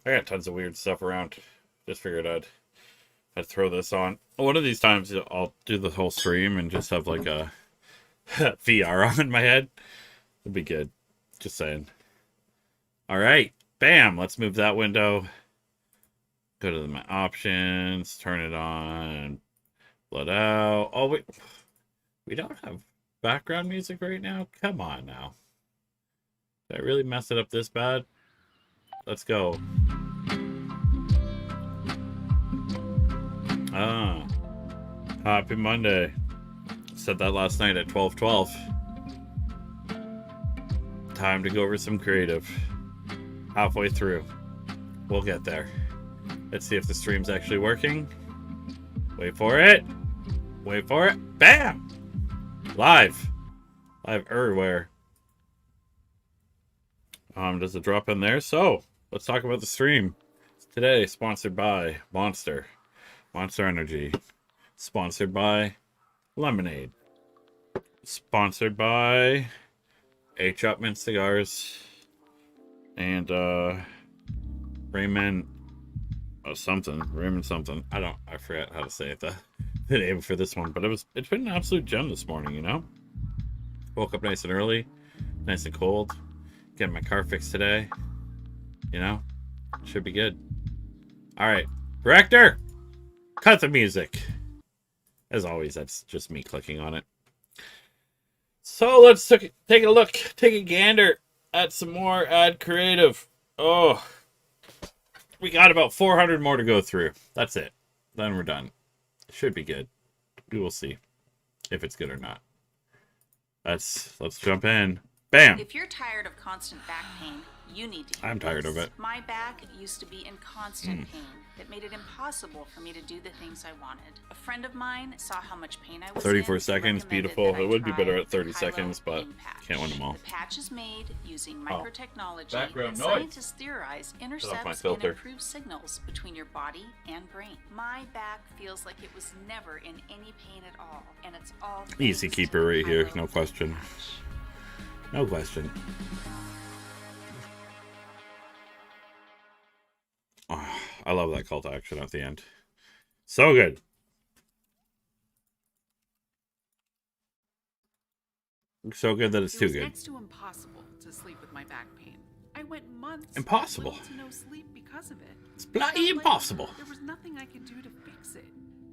I got tons of weird stuff around. Just figured I'd throw this on. One of these times I'll do the whole stream and just have like a VR on in my head. It'd be good. Just saying. All right. Bam. Let's move that window. Go to my options. Turn it on. Blood out. Oh, wait. We don't have background music right now? Come on now. Did I really mess it up this bad? Let's go. Ah. Happy Monday. Said that last night at 12:12. Time to go over some creative. Halfway through. We'll get there. Let's see if the stream's actually working. Wait for it. Wait for it. Bam! Live. Live everywhere. Does it drop in there? So, let's talk about the stream. Today, sponsored by Monster. Monster Energy. Sponsored by Lemonade. Sponsored by H. Upman Cigars. And, Raymond something. Raymond something. I forget how to say it, the name for this one. But it's been an absolute gem this morning, you know? Woke up nice and early. Nice and cold. Getting my car fixed today. You know? Should be good. Alright. Director! Cut the music. As always, that's just me clicking on it. So let's take a look. Take a gander at some more ad creative. Oh. We got about 400 more to go through. That's it. Then we're done. Should be good. We will see if it's good or not. Let's jump in. Bam! If you're tired of constant back pain, you need to hear I'm tired this. of it. My back used to be in constant pain that made it impossible for me to do the things I wanted. A friend of mine saw how much pain I was 34 in, seconds, recommended beautiful. that I It would be try better at 30 the Kylo seconds, but Pain Patch. can't win them all. The patch is made using microtechnology background that noise. scientists theorize my intercepts and filter. improves signals between your body and brain. My back feels like it was never in any pain at all, and it's all Easy thanks keeper to the right here, Kylo no Pain question. Patch. No question. Oh, I love that call to action at the end. So good. So good that it's It too was good. next to impossible to sleep with my back pain. I went months Impossible. with little to no sleep because of it. It's I bloody felt like impossible. there was nothing I could do to fix it.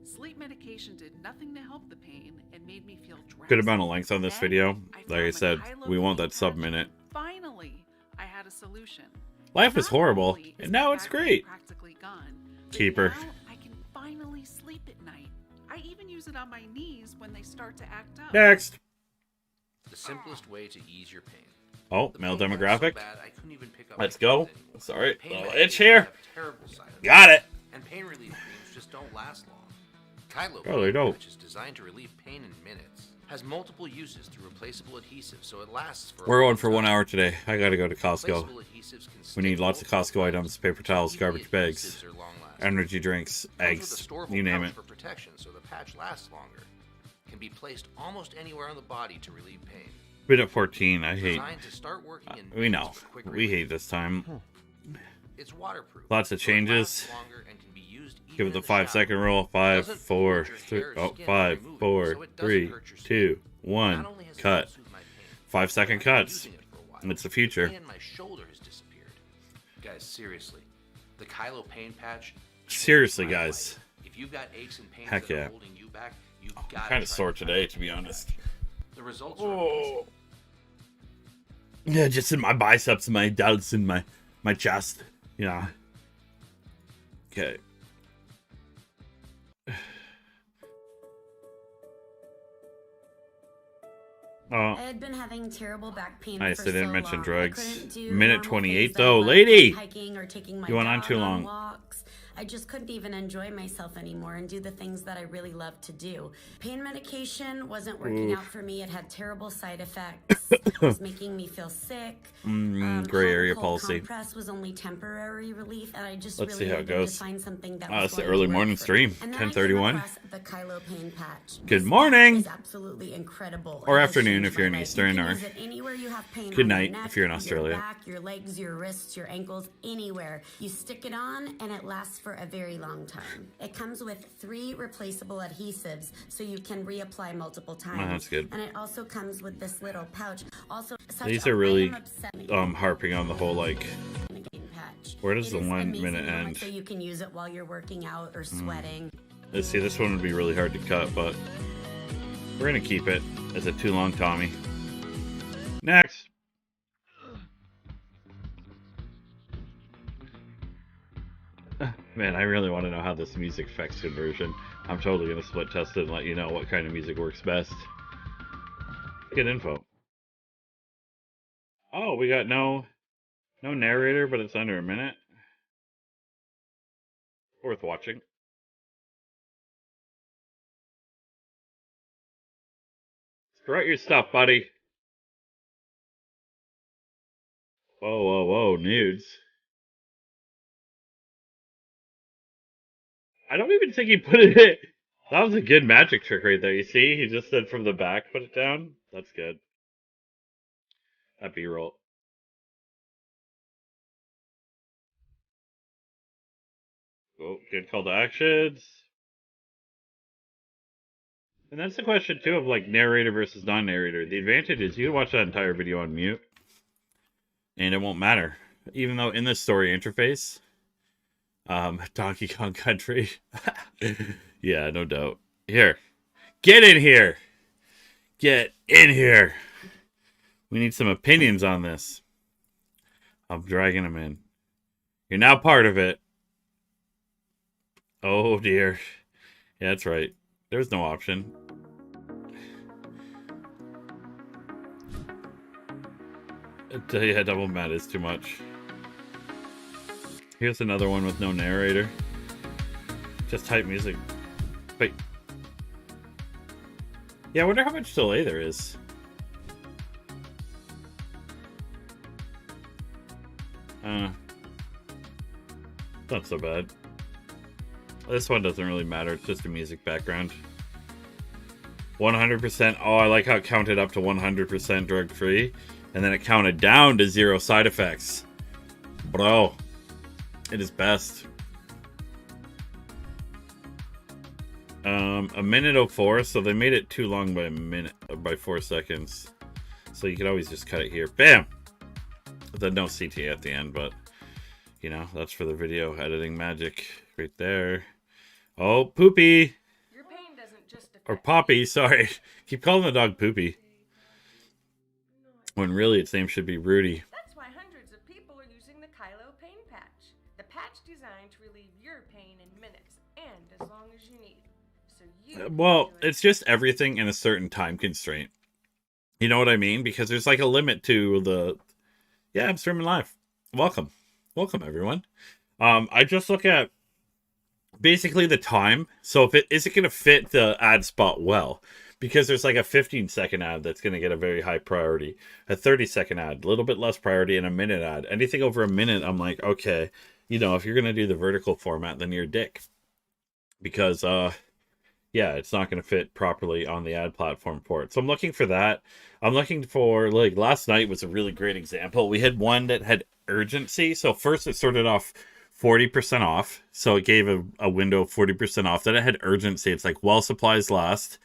Sleep medication did nothing to help the pain and made me feel drowsy. Good amount of length on this Then, video. found Like I the said, Kylo we want Pain that sub Patch, minute. and finally, I had a solution. Life is Not horrible, only is and my now it's back pain great. practically gone, but Keeper. now I can finally sleep at night. I even use it on my knees when they start to act up. Next. The simplest way to ease your pain. Oh, The male pain got so demographic. bad, I couldn't even pick up Let's my go. phone anymore. Sorry, Pain little medications itch here. have terrible side effects, Got it. and pain relief creams just don't last long. Kylo Oh, they Pain don't. Patch is designed to relieve pain in minutes. Has multiple uses through replaceable adhesives, so it lasts for. We're a on long for 1 time. hour today. I gotta go to Costco. Replaceable adhesives can We stick need lots of multiple Costco times, items, paper towels, so garbage EVA bags, adhesives are long-lasting. energy drinks, Comes with a eggs, storable you name pouch it. for protection, so the patch lasts longer. Can be placed almost anywhere on the body to relieve pain. Been at 14. I hate. Designed to start working in We know. minutes with quick We relief. hate this time. It's waterproof. Lots of so it lasts changes. longer and can be used Give even it the in the 5-second shower. rule. 5, Doesn't 4, hurt your 3. hair or Oh, skin 5, when moving, 4, so it doesn't 3, hurt your skin. 2, 1. Not only has it Cut. soothed my pain, 5-second I've been cuts. using it for a while. It's the future. Pain in my shoulder has disappeared. Guys, seriously, the Kylo Pain Patch. changed Seriously, my guys. life. If you've got aches and pains Heck that yeah. are holding you back, you've I'm got kind of sore today, to be honest. The results are amazing. Oh. Yeah, just in my biceps and my delts and my chest. Yeah. Okay. Oh, I had been having terrible back pain nice. for They didn't so mention long. drugs. I couldn't do Minute normal 28 things though. like Lady! hiking or taking my You went on dog too long. walks. I just couldn't even enjoy myself anymore and do the things that I really love to do. Pain medication wasn't working out for me. It had terrible side effects. It was making me feel sick. Gray area Cold policy. compress was only temporary relief, and I just Let's really see how it needed to goes. find something that Oh, was it's the going to early work morning for stream, me. And then I came 10:31. across the Kylo Pain patch. Good This morning. patch is absolutely incredible. Or It has afternoon changed if you're my in life. Eastern, You can or use it anywhere you have pain good on your night neck, if you're in your Australia. back, your legs, your wrists, your ankles, anywhere. You stick it on and it lasts for a very long time. It comes with 3 replaceable adhesives so you can reapply multiple times. Oh, that's good. And it also comes with this little pouch. Also, These are really harping on the whole like patch. where does It the is 1 amazing minute how much end? So you can use it while you're working out or sweating. Let's see, this one would be really hard to cut, but we're gonna keep it. Is it too long, Tommy? Next. Man, I really want to know how this music affects conversion. I'm totally gonna split test it and let you know what kind of music works best. Good info. Oh, we got no narrator, but it's under a minute. Worth watching. Write your stuff, buddy. Whoa, whoa, whoa, nudes. I don't even think he put it in. That was a good magic trick right there. You see? He just said from the back, put it down. That's good. That B-roll. Oh, good call to actions. And that's the question, too, of like narrator versus non-narrator. The advantage is you can watch that entire video on mute, and it won't matter. Even though in the story interface, Donkey Kong Country. Yeah, no doubt. Here. Get in here. Get in here. We need some opinions on this. I'm dragging him in. You're now part of it. Oh, dear. Yeah, that's right. There's no option. Yeah, double mat is too much. Here's another one with no narrator. Just type music. Wait. Yeah, I wonder how much delay there is. Not so bad. This one doesn't really matter. It's just a music background. 100%. Oh, I like how it counted up to 100% drug-free. And then it counted down to 0 side effects. Bro. It is best. 1:04, so they made it too long by by 4 seconds. So you could always just cut it here. Bam! Then no CT at the end, but you know, that's for the video editing magic right there. Oh, Poopy! Your pain doesn't just Or Poppy, sorry. Keep calling the dog Poopy. When really its name should be Rudy. That's why hundreds of people are using the Kylo Pain Patch. The patch designed to relieve your pain in minutes and as long as you need. So you Well, it's just everything in a certain time constraint. You know what I mean? Because there's like a limit to the... Yeah, I'm streaming live. Welcome. Welcome, everyone. I just look at basically the time. So if is it going to fit the ad spot well? Because there's like a 15-second ad that's going to get a very high priority. A 30-second ad, a little bit less priority, and a minute ad. Anything over a minute, I'm like, okay, you know, if you're going to do the vertical format, then you're a dick. Because, yeah, it's not going to fit properly on the ad platform for it. So I'm looking for that. I'm looking for, like, last night was a really great example. We had one that had urgency. So first it started off 40% off. So it gave a window of 40% off. Then it had urgency. It's like, while supplies last.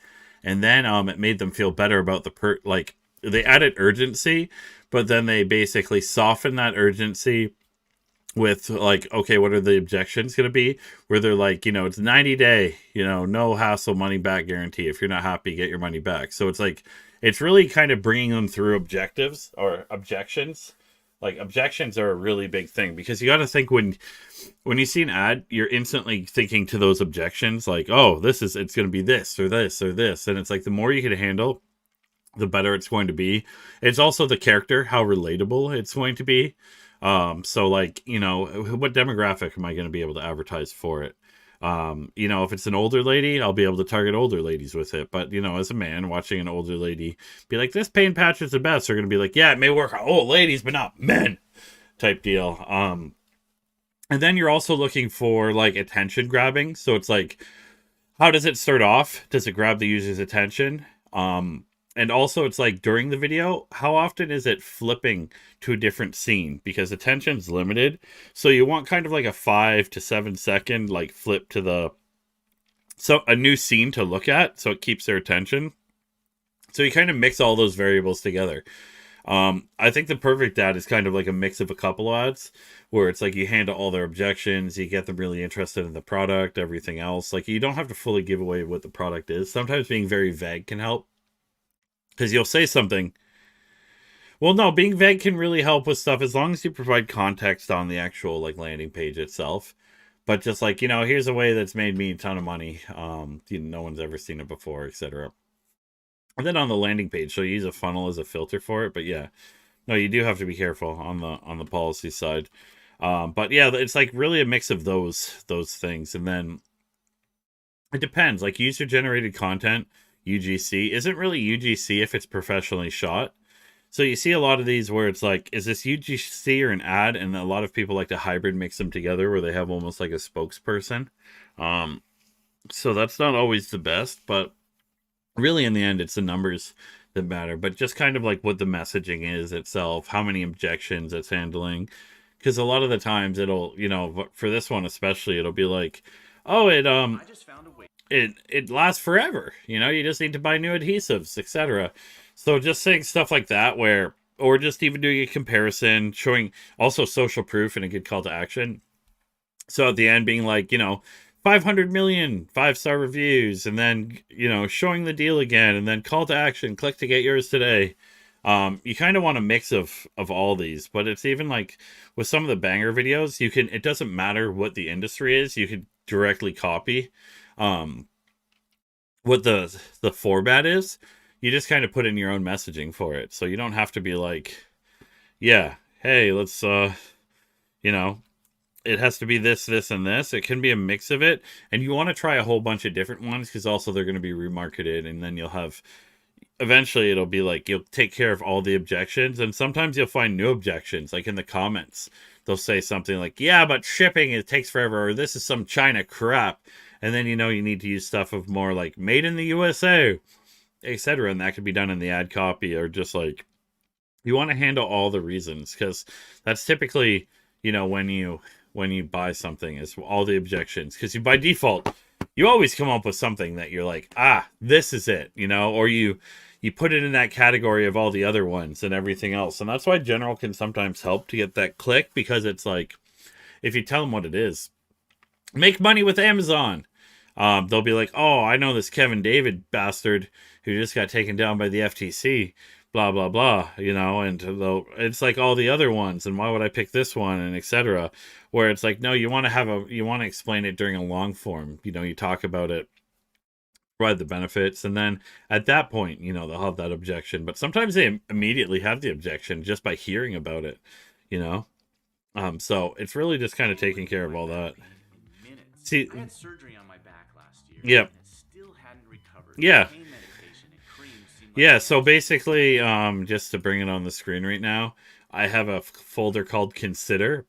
And then it made them feel better about the like they added urgency, but then they basically softened that urgency with like, okay, what are the objections going to be? Where they're like, you know, it's 90-day, you know, no hassle, money back guarantee. If you're not happy, get your money back. So it's like, it's really kind of bringing them through objectives or objections. Like objections are a really big thing because you got to think when you see an ad, you're instantly thinking to those objections like, oh, it's going to be this or this or this. And it's like the more you can handle, the better it's going to be. It's also the character, how relatable it's going to be. So like, you know, what demographic am I going to be able to advertise for it? You know, if it's an older lady, I'll be able to target older ladies with it. But, you know, as a man watching an older lady be like, this pain patch is the best, they're going to be like, yeah, it may work on old ladies, but not men type deal. And then you're also looking for like attention grabbing. So it's like, how does it start off? Does it grab the user's attention? And also it's like during the video, how often is it flipping to a different scene? Because attention's limited. So you want kind of like a 5 to 7 second like flip to a new scene to look at, so it keeps their attention. So you kind of mix all those variables together. I think the perfect ad is kind of like a mix of a couple ads where it's like you handle all their objections, you get them really interested in the product, everything else. Like you don't have to fully give away what the product is. Sometimes being very vague can help. Because you'll say something. Well, no, being vague can really help with stuff as long as you provide context on the actual like landing page itself. But just like, you know, here's a way that's made me a ton of money. You know, no one's ever seen it before, etc. And then on the landing page, so you use a funnel as a filter for it. But yeah, no, you do have to be careful on the policy side. But yeah, it's like really a mix of those things. And then it depends. Like user generated content, UGC, isn't really UGC if it's professionally shot. So you see a lot of these where it's like, is this UGC or an ad? And a lot of people like to hybrid mix them together where they have almost like a spokesperson. So that's not always the best, but really in the end, it's the numbers that matter. But just kind of like what the messaging is itself, how many objections it's handling. Because a lot of the times it'll, you know, for this one especially, it'll be like, oh, it lasts forever. You know, you just need to buy new adhesives, etc. So just saying stuff like that where, or just even doing a comparison, showing also social proof and a good call to action. So at the end being like, you know, 500 million 5-star reviews, and then, you know, showing the deal again, and then call to action, click to get yours today. You kind of want a mix of all these, but it's even like with some of the banger videos, you can, it doesn't matter what the industry is, you could directly copy what the format is. You just kind of put in your own messaging for it. So you don't have to be like, yeah, hey, let's, you know, it has to be this, this, and this. It can be a mix of it. And you want to try a whole bunch of different ones because also they're going to be remarketed. And then you'll have, eventually it'll be like, you'll take care of all the objections. And sometimes you'll find new objections, like in the comments. They'll say something like, yeah, but shipping, it takes forever. Or this is some China crap. And then, you know, you need to use stuff of more like made in the USA, etc. And that could be done in the ad copy, or just like, you want to handle all the reasons, because that's typically, you know, when you buy something, is all the objections, because you by default you always come up with something that you're like, this is it, you know, or you put it in that category of all the other ones and everything else. And that's why general can sometimes help to get that click, because it's like, if you tell them what it is, make money with Amazon, they'll be like, oh, I know this Kevin David bastard who just got taken down by the FTC, blah, blah, blah, you know, and it's like all the other ones, and why would I pick this one, and etc. Where it's like, no, you want to explain it during a long form, you know, you talk about it, provide the benefits, and then at that point, you know, they'll have that objection. But sometimes they immediately have the objection just by hearing about it, you know. So it's really just kind of taking care of all that. See, I had surgery on my back last year. Yeah. And still hadn't recovered. Yeah. Pain medication and creams seemed like Yeah, so basically, just to bring it on the screen right now, I have a folder called Consider,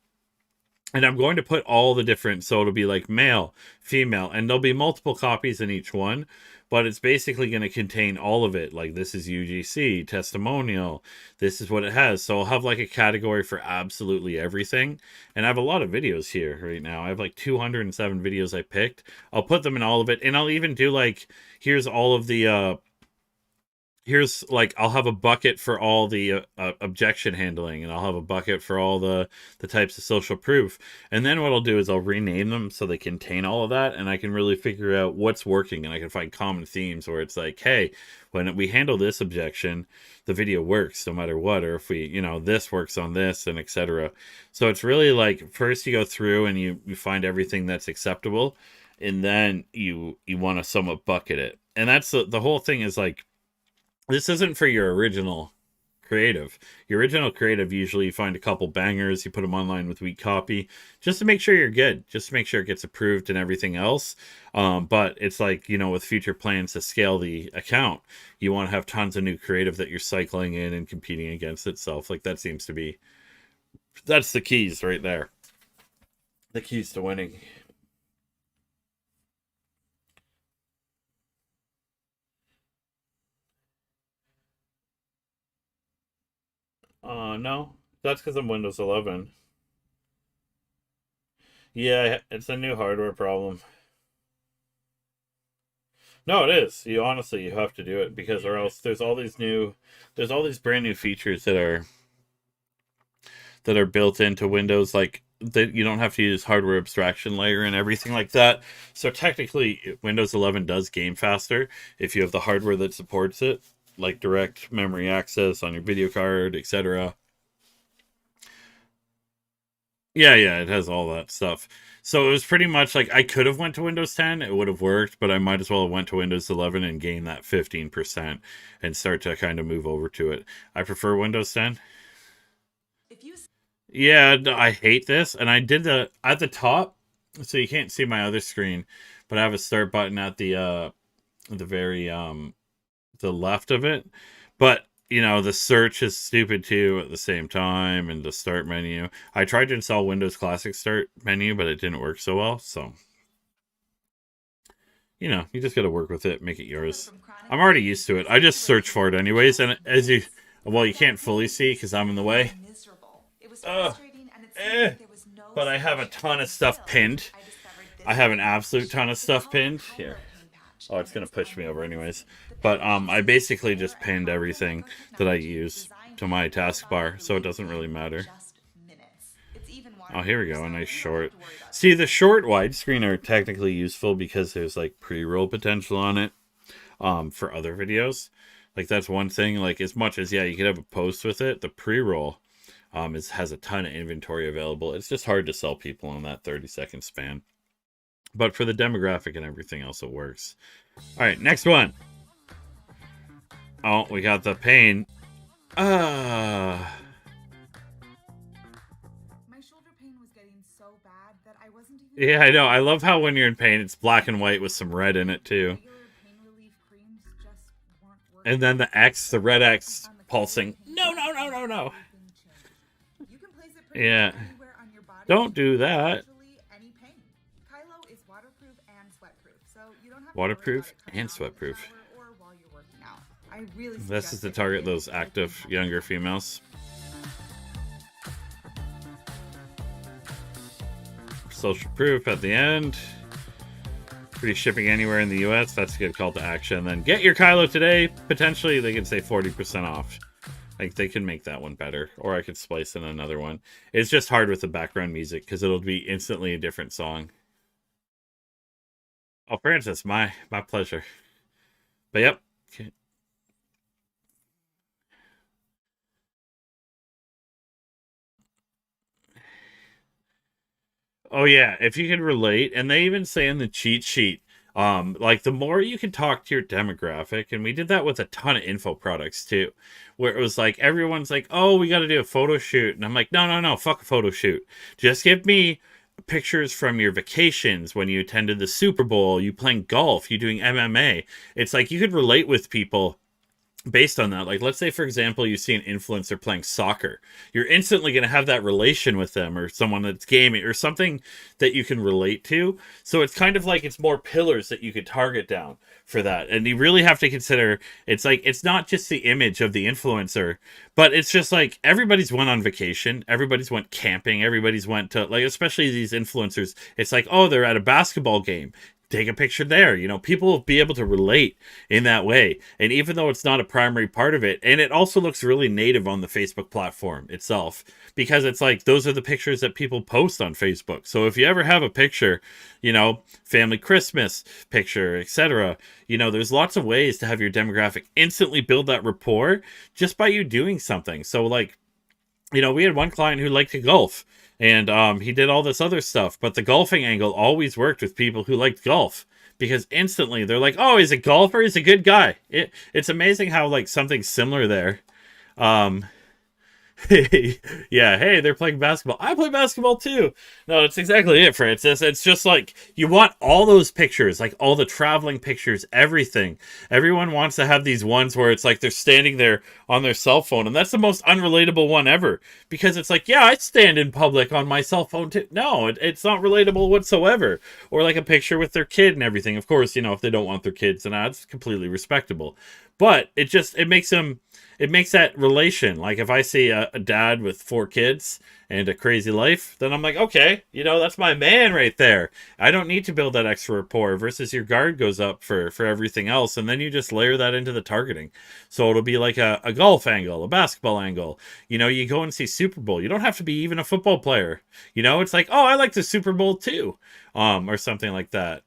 and I'm going to put all the different, so it'll be like male, female, and there'll be multiple copies in each one, but it's basically going to contain all of it. Like, this is UGC, testimonial, this is what it has. So I'll have like a category for absolutely everything. And I have a lot of videos here right now. I have like 207 videos I picked. I'll put them in all of it. And I'll even do like, here's all of the, here's like, I'll have a bucket for all the objection handling, and I'll have a bucket for all the types of social proof. And then what I'll do is I'll rename them so they contain all of that, and I can really figure out what's working, and I can find common themes where it's like, hey, when we handle this objection, the video works no matter what, or if we, you know, this works on this, and etc. So it's really like, first you go through and you find everything that's acceptable, and then you want to somewhat bucket it. And that's the whole thing, is like, this isn't for your original creative. Your original creative, usually you find a couple bangers, you put them online with weak copy, just to make sure you're good, just to make sure it gets approved and everything else. But it's like, you know, with future plans to scale the account, you want to have tons of new creative that you're cycling in and competing against itself. Like that seems to be, that's the keys right there. The keys to winning. No, that's because I'm Windows 11. Yeah, it's a new hardware problem. No, it is. You honestly, you have to do it because or else there's all these brand new features that are built into Windows, like that you don't have to use hardware abstraction layer and everything like that. So technically, Windows 11 does game faster if you have the hardware that supports it, like direct memory access on your video card, etc. Yeah, it has all that stuff. So it was pretty much like I could have went to Windows 10, it would have worked, but I might as well have went to Windows 11 and gained that 15% and start to kind of move over to it. I prefer Windows 10. Yeah, I hate this, and I did at the top, so you can't see my other screen, but I have a start button at the very the left of it, but you know, the search is stupid too at the same time, and the start menu. I tried to install Windows Classic start menu, but it didn't work so well, so you know, you just got to work with it, make it yours. I'm already used to it. I just search for it anyways, and as you, well, you can't fully see because I'm in the way. But I have a ton of stuff pinned. I have an absolute ton of stuff pinned. Here. Oh, it's going to push me over anyways. But I basically just pinned everything that I use to my taskbar, so it doesn't really matter. Oh, here we go, a nice short. See, the short widescreen are technically useful because there's like pre-roll potential on it for other videos. Like that's one thing, like as much as, yeah, you could have a post with it, the pre-roll has a ton of inventory available. It's just hard to sell people on that 30-second span. But for the demographic and everything else, it works. All right, next one. Oh, we got the pain. My shoulder pain was getting so bad that I wasn't even... Yeah, I know. I love how when you're in pain, it's black and white with some red in it, too. Pain relief creams just weren't working. And then the X, the red X pulsing. No. You can place it pretty Yeah. anywhere on your body. Don't do that. Virtually any pain. Kylo is waterproof and sweatproof, so you don't have to Waterproof worry about it and coming out in the sweatproof. shower or while you're working out. I really This is suggest to it. target those active, younger females. Social proof at the end. Free shipping anywhere in the US. That's a good call to action. Then get your Kylo today. Potentially, they can say 40% off. Like, they can make that one better. Or I could splice in another one. It's just hard with the background music because it'll be instantly a different song. Oh, Francis, my pleasure. But yep. Okay. Oh yeah, if you can relate, and they even say in the cheat sheet, like the more you can talk to your demographic, and we did that with a ton of info products too, where it was like everyone's like, oh, we got to do a photo shoot, and I'm like, no, fuck a photo shoot, just give me pictures from your vacations, when you attended the Super Bowl, you playing golf, you doing MMA. It's like you could relate with people based on that. Like, let's say, for example, you see an influencer playing soccer. You're instantly going to have that relation with them, or someone that's gaming, or something that you can relate to. So it's kind of like it's more pillars that you could target down for that. And you really have to consider, it's like, it's not just the image of the influencer, but it's just like everybody's went on vacation, everybody's went camping, everybody's went to, like, especially these influencers, it's like, oh, they're at a basketball game, take a picture there. You know, people will be able to relate in that way. And even though it's not a primary part of it, and it also looks really native on the Facebook platform itself, because it's like, those are the pictures that people post on Facebook. So if you ever have a picture, you know, family Christmas picture, etc., you know, there's lots of ways to have your demographic instantly build that rapport just by you doing something. So like, you know, we had one client who liked to golf, and he did all this other stuff, but the golfing angle always worked with people who liked golf, because instantly they're like, oh, he's a golfer, he's a good guy. It's amazing how like something similar there Yeah, hey, they're playing basketball. I play basketball too. No, that's exactly it, Francis. It's just like you want all those pictures, like all the traveling pictures, everything. Everyone wants to have these ones where it's like they're standing there on their cell phone, and that's the most unrelatable one ever because it's like, yeah, I stand in public on my cell phone too. No, it's not relatable whatsoever. Or like a picture with their kid and everything. Of course, you know, if they don't want their kids, then that's completely respectable. But it makes them. It makes that relation. Like if I see a dad with 4 kids and a crazy life, then I'm like, okay, you know, that's my man right there. I don't need to build that extra rapport versus your guard goes up for everything else. And then you just layer that into the targeting. So it'll be like a golf angle, a basketball angle. You know, you go and see Super Bowl. You don't have to be even a football player. You know, it's like, oh, I like the Super Bowl too. Or something like that.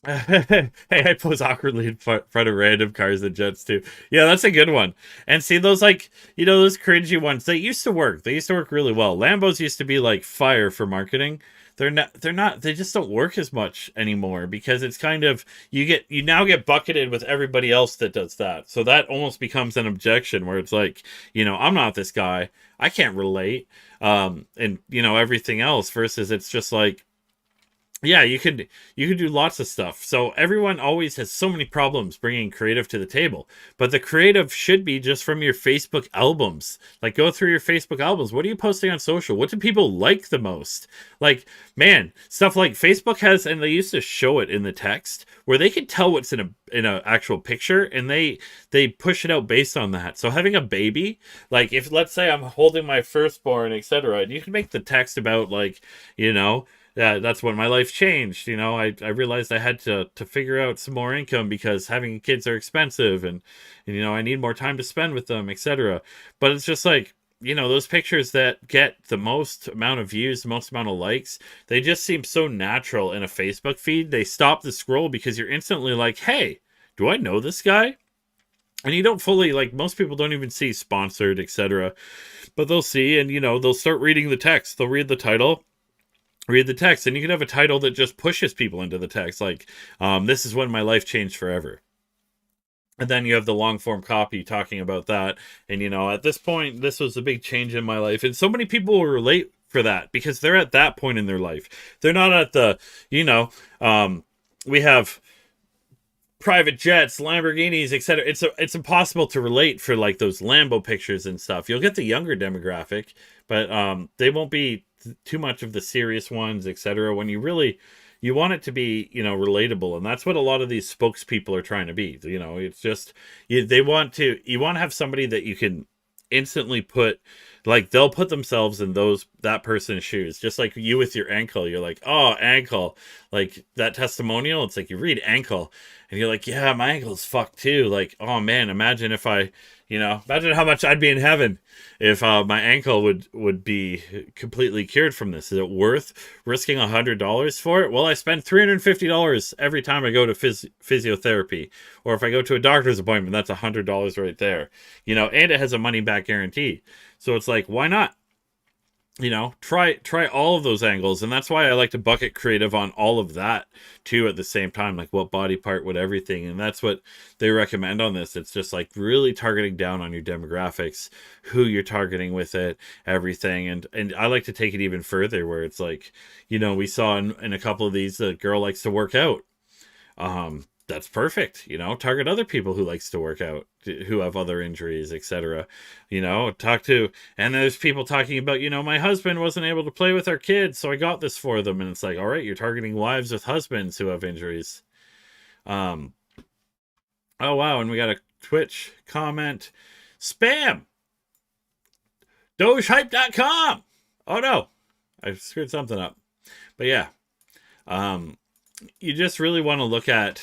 Hey, I pose awkwardly in front of random cars and jets too. Yeah, that's a good one. And see those, like, you know, those cringy ones, they used to work. They used to work really well. Lambos used to be like fire for marketing. They just don't work as much anymore because it's kind of, you now get bucketed with everybody else that does that. So that almost becomes an objection where it's like, you know, I'm not this guy. I can't relate. And you know, everything else versus it's just like, yeah, you could do lots of stuff. So everyone always has so many problems bringing creative to the table. But the creative should be just from your Facebook albums. Like go through your Facebook albums. What are you posting on social? What do people like the most? Like, man, stuff like Facebook has, and they used to show it in the text where they can tell what's in a actual picture and they push it out based on that. So having a baby, like if let's say I'm holding my firstborn, etc., and you can make the text about like, you know, that's when my life changed. You know, I realized I had to figure out some more income because having kids are expensive and you know, I need more time to spend with them, etc. But it's just like, you know, those pictures that get the most amount of views, the most amount of likes, they just seem so natural in a Facebook feed. They stop the scroll because you're instantly like, hey, do I know this guy? And you don't fully, like, most people don't even see sponsored, etc. But they'll see, and, you know, they'll start reading the text. They'll read the title, read the text, and you can have a title that just pushes people into the text, like this is when my life changed forever. And then you have the long form copy talking about that, and you know, at this point this was a big change in my life, and so many people will relate for that because they're at that point in their life. They're not at the, you know, we have private jets, Lamborghinis, etc. It's impossible to relate for like those Lambo pictures and stuff. You'll get the younger demographic, but they won't be too much of the serious ones, etc. When you want it to be, you know, relatable, and that's what a lot of these spokespeople are trying to be. You know, it's just you want to have somebody that you can instantly put, like they'll put themselves in that person's shoes, just like you with your ankle. You're like, oh, ankle, like that testimonial. It's like you read ankle, and you're like, yeah, my ankle's fucked too. Like, oh man, imagine if imagine how much I'd be in heaven if my ankle would be completely cured from this. Is it worth risking $100 for it? Well, I spend $350 every time I go to physiotherapy, or if I go to a doctor's appointment, that's $100 right there. You know, and it has a money back guarantee. So it's like, why not? You know, try all of those angles, and that's why I like to bucket creative on all of that too at the same time, like what body part, what everything, and that's what they recommend on this. It's just like really targeting down on your demographics, who you're targeting with it, everything, and I like to take it even further where it's like, you know, we saw in a couple of these, the girl likes to work out. That's perfect. You know, target other people who likes to work out, who have other injuries, etc. You know, and there's people talking about, you know, my husband wasn't able to play with our kids, so I got this for them. And it's like, all right, you're targeting wives with husbands who have injuries. Oh wow, and we got a Twitch comment. Spam. Dogehype.com. Oh no, I screwed something up. But yeah, you just really want to look at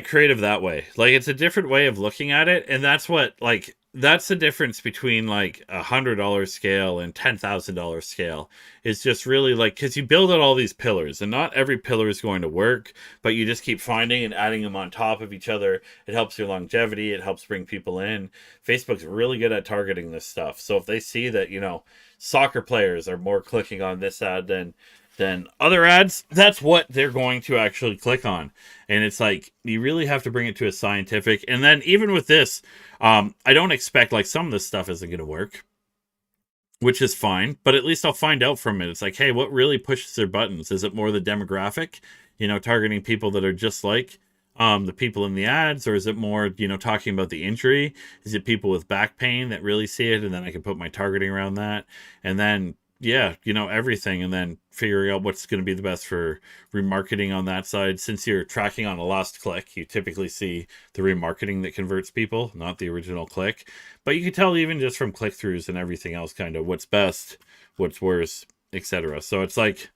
creative that way. Like, it's a different way of looking at it, and that's the difference between like $100 scale and $10,000 scale. Is just really like, because you build out all these pillars, and not every pillar is going to work, but you just keep finding and adding them on top of each other. It helps your longevity. It helps bring people in. Facebook's really good at targeting this stuff. So if they see that, you know, soccer players are more clicking on this ad than than other ads, that's what they're going to actually click on. And it's like, you really have to bring it to a scientific. And then even with this, I don't expect, like, some of this stuff isn't going to work, which is fine, but at least I'll find out from it. It's like, hey, what really pushes their buttons? Is it more the demographic, targeting people that are just like the people in the ads, or is it more, talking about the injury? Is it people with back pain that really see it? And then I can put my targeting around that. And then, yeah, everything. And then figuring out what's going to be the best for remarketing on that side. Since you're tracking on a last click, you typically see the remarketing that converts people, not the original click. But you can tell even just from click-throughs and everything else, kind of what's best, what's worse, etc. So it's like,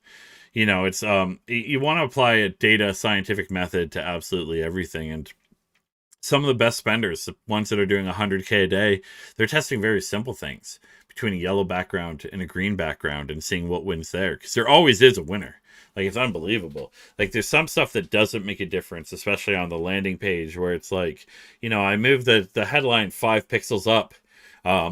it's you want to apply a data scientific method to absolutely everything. And some of the best spenders, the ones that are doing 100K a day, they're testing very simple things between a yellow background and a green background and seeing what wins there, because there always is a winner. Like, it's unbelievable. Like, there's some stuff that doesn't make a difference, especially on the landing page, where it's like, I moved the headline 5 pixels up.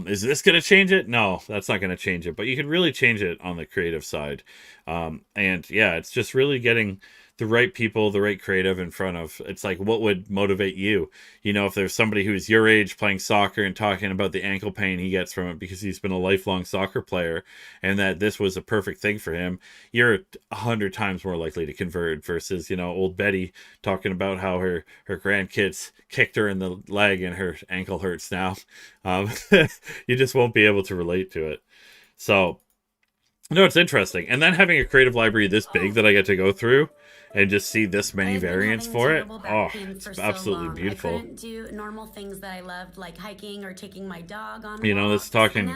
Is this going to change it? No, that's not going to change it, but you can really change it on the creative side. And yeah, it's just really getting the right people, the right creative in front of. It's like, what would motivate you? If there's somebody who's your age playing soccer and talking about the ankle pain he gets from it because he's been a lifelong soccer player, and that this was a perfect thing for him, you're 100 times more likely to convert versus, old Betty talking about how her grandkids kicked her in the leg and her ankle hurts now. You just won't be able to relate to it. So, no, it's interesting. And then having a creative library this big that I get to go through and just see this many variants for it. Oh, it's absolutely beautiful. I couldn't do normal things that I loved, like hiking or taking my dog on this targeting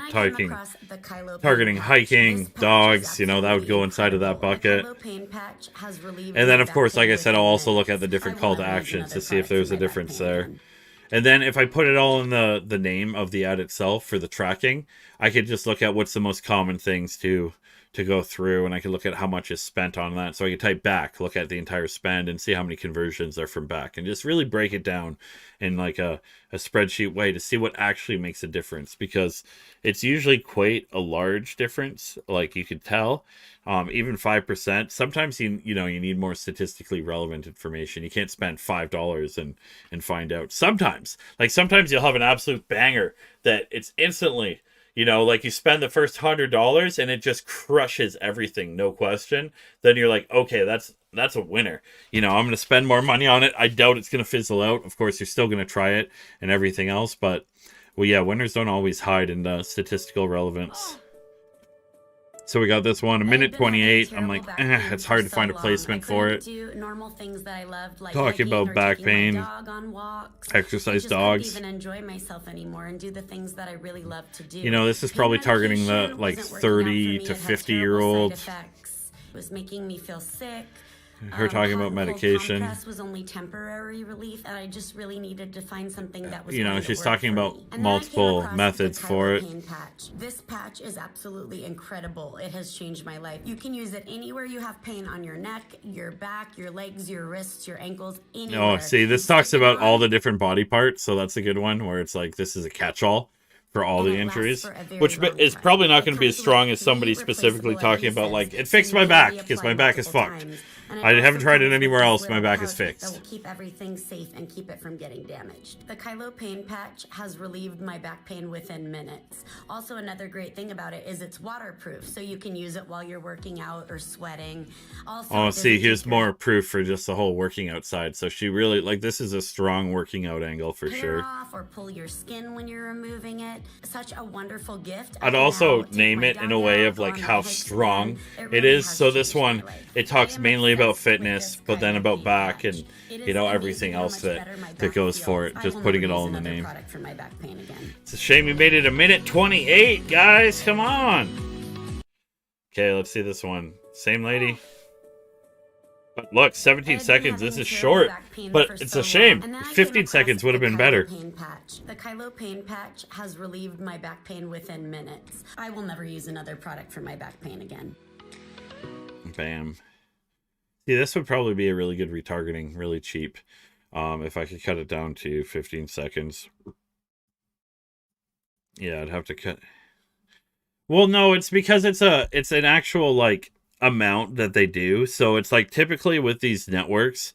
hiking, this dogs, that would go inside of that bucket. And then, of course, like I said, I'll also look at the different call to actions to see if there's a difference there. And then if I put it all in the name of the ad itself for the tracking, I could just look at what's the most common things to go through, and I can look at how much is spent on that. So I can type back, look at the entire spend, and see how many conversions are from back, and just really break it down in like a spreadsheet way to see what actually makes a difference, because it's usually quite a large difference. Like, you could tell, even 5%. Sometimes you need more statistically relevant information. You can't spend $5 and find out. Sometimes you'll have an absolute banger that it's instantly, like you spend the first $100 and it just crushes everything, no question. Then you're like, okay, that's a winner. I'm going to spend more money on it. I doubt it's going to fizzle out. Of course, you're still going to try it and everything else. But, well, yeah, winners don't always hide in statistical relevance. So we got this one, a minute 28. I'm like, it's hard to find a placement for it. Normal things that I loved, like talking about back pain, exercise dogs. Even enjoy myself anymore and do the things that I really love to do. This is probably targeting the like 30 to 50-year-olds. It was making me feel sick. Her talking about medication. Compress was only temporary relief, and I just really needed to find something that was she's talking about multiple methods for it. This patch is absolutely incredible. It has changed my life. You can use it anywhere you have pain, on your neck, your back, your legs, your wrists, your ankles, anywhere. Oh, see, this talks about all the different body parts, so that's a good one, where it's like, this is a catch-all for all the injuries, which is probably not going to be as strong as somebody specifically talking about, like, it fixed my back because my back is fucked. I haven't tried it anywhere else. My back is fixed. That will keep everything safe and keep it from getting damaged. The Kylo Pain Patch has relieved my back pain within minutes. Also, another great thing about it is it's waterproof, so you can use it while you're working out or sweating. Also, see, here's more proof for just the whole working outside. So she really, like, this is a strong working out angle for sure. Off or pull your skin when you're removing it. Such a wonderful gift. I'd also name it in a way of like how strong it is. So this one, it talks mainly about fitness, but then about back and everything else that goes for it. Just putting it all in the name. It's a shame you made it a minute 28, guys. Come on. Okay, let's see this one. Same lady. But look, 17 seconds. This is short, but it's a shame. 15 seconds would have been better. The Kylo Pain Patch has relieved my back pain within minutes. I will never use another product for my back pain again. Bam. See, this would probably be a really good retargeting, really cheap. If I could cut it down to 15 seconds. Yeah, I'd have to cut. Well, no, it's because it's an actual, like, amount that they do. So it's like typically with these networks,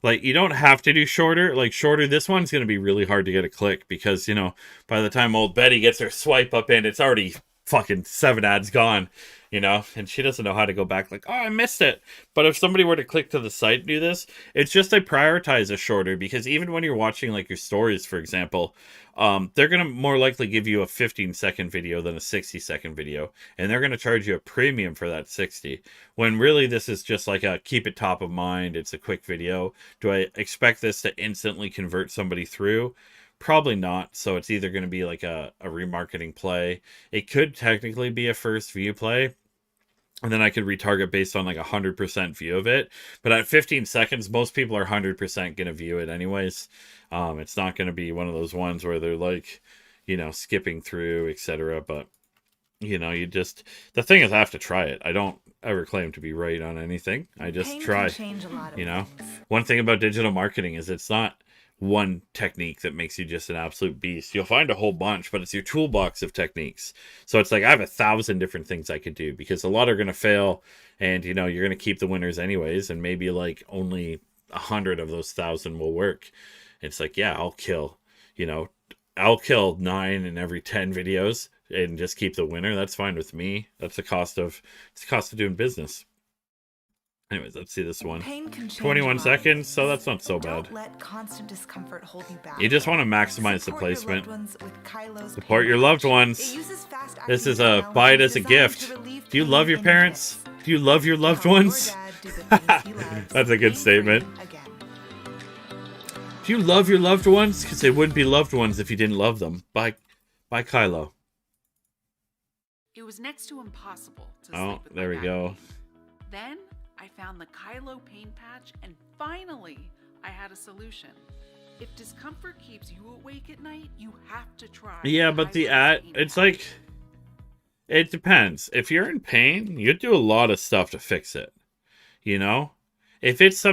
like you don't have to do shorter. Like shorter, this one's going to be really hard to get a click because, you know, by the time old Betty gets her swipe up in, it's already fucking 7 ads gone, you know, and she doesn't know how to go back like, oh, I missed it. But if somebody were to click to the site and do this, it's just they prioritize a shorter, because even when you're watching like your stories, for example, they're going to more likely give you a 15-second video than a 60-second video, and they're going to charge you a premium for that 60, when really this is just like a keep it top of mind. It's a quick video. Do I expect this to instantly convert somebody through? Probably not. So it's either going to be like a remarketing play. It could technically be a first view play, and then I could retarget based on like 100% view of it. But at 15 seconds, most people are 100% going to view it anyways. It's not going to be one of those ones where they're like, you know, skipping through, etc. But, you know, the thing is, I have to try it. I don't ever claim to be right on anything. I just Pain try, can change a lot of you know. things. One thing about digital marketing is it's not one technique that makes you just an absolute beast. You'll find a whole bunch, but it's your toolbox of techniques. So it's like I have 1,000 different things I could do, because a lot are going to fail, and you know, you're going to keep the winners anyways, and maybe like only 100 of those 1,000 will work. It's like, yeah, I'll kill 9 in every 10 videos and just keep the winner. That's fine with me. That's the cost of doing business. Anyways, let's see this one. Pain can change 21 a lot. seconds, so that's not so bad. Don't let constant discomfort hold you back. You just want to maximize the Support your placement. loved ones with Kylo's Support Pain your loved Patch. ones. It uses fast This acting is a technology buy it as a designed gift. to relieve Do you pain love your in parents? minutes. Do you love your loved Help your ones? dad do the things he loves, That's a good pain-free statement. again. Do you love your loved ones? Because they wouldn't be loved ones if you didn't love them. By Kylo. It was next to impossible to Oh, sleep with there my we back go. pain. Then I found the Kylo pain patch, and finally I had a solution. If discomfort keeps you awake at night, you have to try. Yeah, but the Kylo's pain it's patch. like, it depends. If you're in pain, you do a lot of stuff to fix it. You know? If it's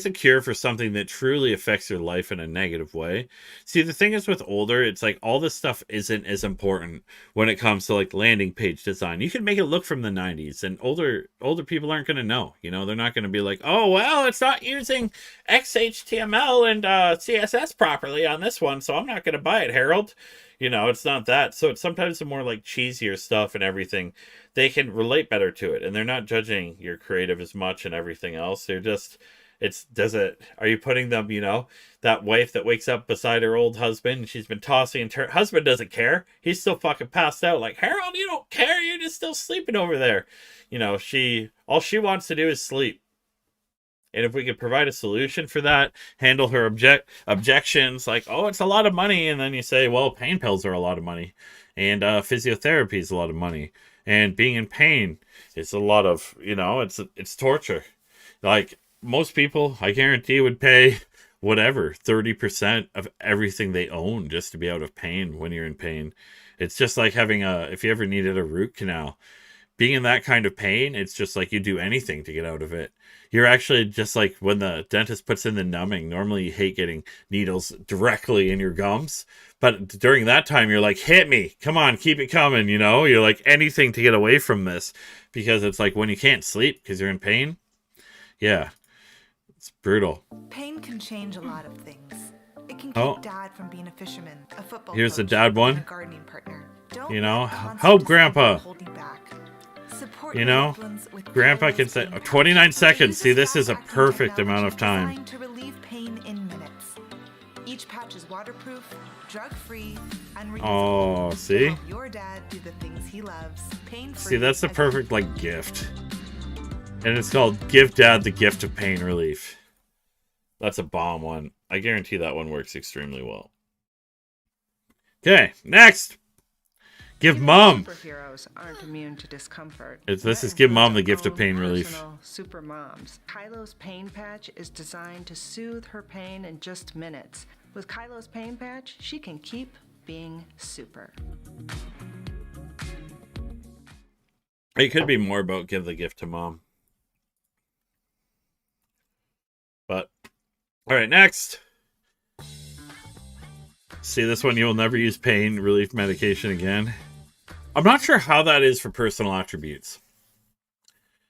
a cure for something that truly affects your life in a negative way. See, the thing is with older, it's like all this stuff isn't as important when it comes to like landing page design. You can make it look from the 90s, and older people aren't going to know. You know, they're not going to be like, oh, well, it's not using XHTML and CSS properly on this one, so I'm not going to buy it, Harold. You know, it's not that. So it's sometimes the more like cheesier stuff and everything, they can relate better to it, and they're not judging your creative as much and everything else. They're just, are you putting them, you know, that wife that wakes up beside her old husband and she's been tossing and turning, husband doesn't care. He's still fucking passed out. Like, Harold, you don't care. You're just still sleeping over there. You know, all she wants to do is sleep. And if we could provide a solution for that, handle her objections, like, oh, it's a lot of money. And then you say, well, pain pills are a lot of money. And physiotherapy is a lot of money. And being in pain is a lot of, you know, it's torture. Like, most people, I guarantee, would pay whatever, 30% of everything they own just to be out of pain when you're in pain. It's just like having if you ever needed a root canal. Being in that kind of pain, it's just like you do anything to get out of it. You're actually just like when the dentist puts in the numbing. Normally you hate getting needles directly in your gums. But during that time, you're like, hit me. Come on, keep it coming, you know? You're like, anything to get away from this. Because it's like when you can't sleep because you're in pain. Yeah, it's brutal. Pain can change a lot of things. It can keep Oh. dad from being a fisherman, a football Here's the coach, dad and one. a gardening partner. Don't You know, let constant help discomfort Grandpa. hold you back. Support You your know, loved ones with Grandpa Kylo's can say, Pain Patch. 29 It seconds. uses See, this is a fast-acting perfect amount of technology time. designed to relieve pain in minutes. Each patch is waterproof, drug-free, and reusable. Oh, To see? help your dad do the things he loves, pain-free. See, that's the again. perfect, like, gift. And it's called Give Dad the Gift of Pain Relief. That's a bomb one. I guarantee that one works extremely well. Okay, next. Give Even Mom. Superheroes aren't immune to discomfort. This That is Give Mom includes the our Gift of own Pain Relief. personal Super moms. Kylo's Pain Patch is designed to soothe her pain in just minutes. With Kylo's Pain Patch, she can keep being super. It could be more about give the gift to Mom. But, all right, next. See, this one, you'll never use pain relief medication again. I'm not sure how that is for personal attributes.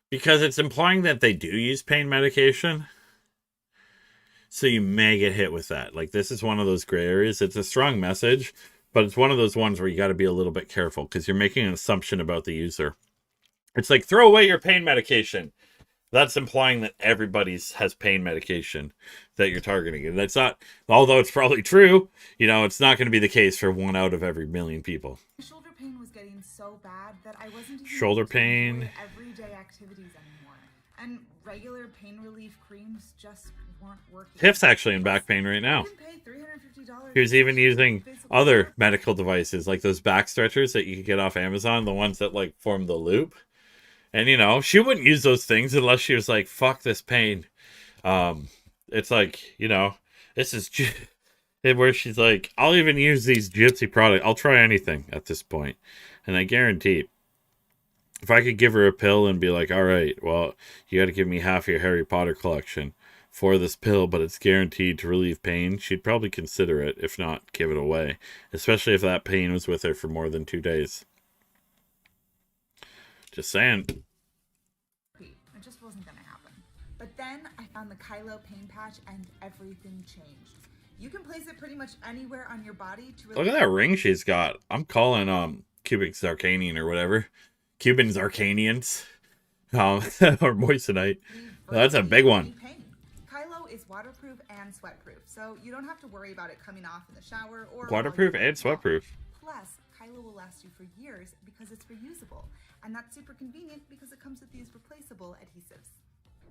Because it's implying that they do use pain medication. So you may get hit with that. Like, this is one of those gray areas. It's a strong message, but it's one of those ones where you got to be a little bit careful because you're making an assumption about the user. It's like, throw away your pain medication. That's implying that everybody's has pain medication that you're targeting. And that's not, although it's probably true, you know, it's not going to be the case for 1 out of every million people. My shoulder pain was getting so bad that I wasn't even Shoulder able to pain. enjoy everyday activities anymore. And regular pain relief creams just weren't working. Tiff's actually in back pain right now. You can pay $350 He was even using physical other therapy. medical devices, like those back stretchers that you can get off Amazon, the ones that like form the loop. And, you know, she wouldn't use those things unless she was like, fuck this pain. It's like, you know, this is where she's like, I'll even use these Gypsy products. I'll try anything at this point. And I guarantee, if I could give her a pill and be like, all right, well, you got to give me half your Harry Potter collection for this pill, but it's guaranteed to relieve pain, she'd probably consider it, if not give it away. Especially if that pain was with her for more than 2 days. Just saying. It just wasn't going to happen. But then I found the Kylo pain patch and everything changed. You can place it pretty much anywhere on your body to Look at that ring she's got. I'm calling Cubic Zarkanian or whatever. Cuban Zarkanians. Or moissanite. That's a big one. Pain. Kylo is waterproof and sweatproof, so you don't have to worry about it coming off in the shower or Waterproof and sweatproof. Plus, Kylo will last you for years because it's reusable, and that's super convenient because it comes with these replaceable adhesives.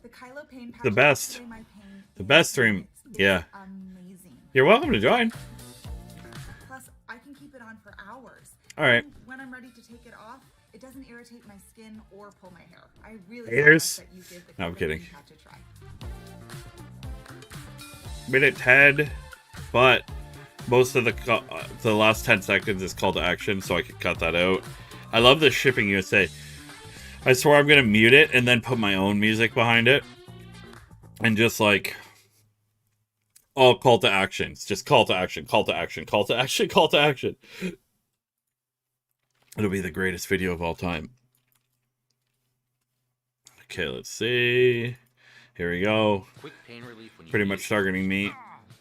The Kylo pain patch The best. takes away my pain The in best stream. minutes. It's Yeah. amazing. You're welcome to join. Plus, I can keep it on for hours. All right. And when I'm ready to take it off, it doesn't irritate my skin or pull my hair. I really Haters. suggest that you give the No, I'm Kylo kidding. pain patch a try. Minute 10, but most of the last 10 seconds is call to action, so I could cut that out. I love the Shipping USA. I swear I'm going to mute it and then put my own music behind it. And just like, all call to actions. Just call to action, call to action, call to action, call to action. It'll be the greatest video of all time. Okay, let's see. Here we go. Quick pain relief when you Pretty need much it. targeting me.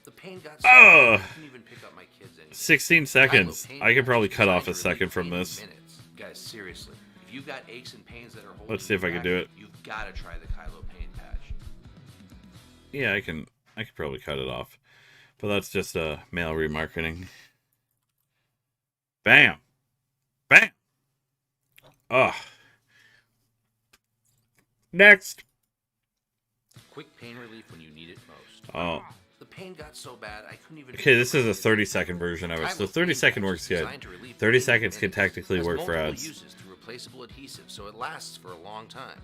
The pain got so Ugh. bad, I couldn't even pick up my kids anymore. 16 seconds. Kylo pain I could probably patch cut off a designed to relieve second from pain in this. minutes. Guys, seriously, if you've got aches and pains that are holding Let's see if you I can back, do it. You've got to try the Kylo pain patch. Yeah, I could probably cut it off. But that's just mail remarketing. Bam. Bam. Ugh. Next. Quick pain relief when you need it most. Oh. The pain got so bad I couldn't even. Okay, this is a 30-second version of it. So 30-second works good. 30 seconds can technically work for ads. Uses through replaceable adhesive, so it lasts for a long time.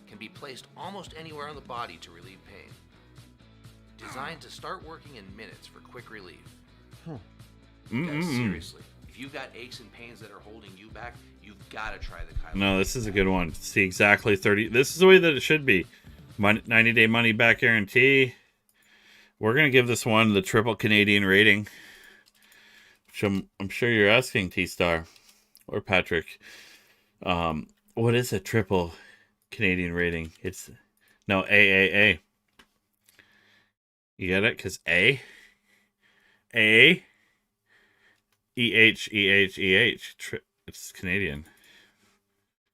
Can be placed almost anywhere on the body to relieve pain. Designed to start working in minutes for quick relief. Guys, seriously, if you've got aches and pains that are holding you back, you've got to try the Kylo. No, this is a good one. See, exactly 30. This is the way that it should be. 90-day money back guarantee. We're going to give this one the triple Canadian rating. Which I'm sure you're asking, T-Star. Or Patrick. What is a triple Canadian rating? It's... No, AAA. You get it? Because A... A... EH. It's Canadian.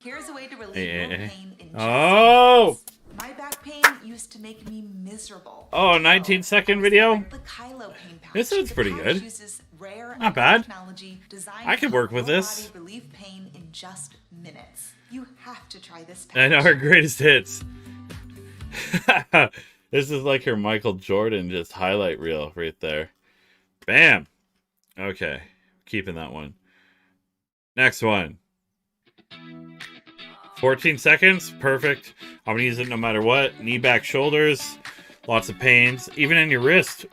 Here's a way to relieve Hey, your hey, hey. pain in just Oh! minutes. My back pain used to make me miserable. Oh, 19-second video? The Kylo pain patch. This sounds The pretty patch good. uses rare Not bad. technology designed I could to work help with your this. body relieve pain in just minutes. You have to try this patch. I know her greatest hits. This is like her Michael Jordan just highlight reel right there. Bam. Okay. Keeping that one. Next one. 14 seconds. Perfect. I'm going to use it no matter what. Knee, back, shoulders. Lots of pains. Even in your wrist.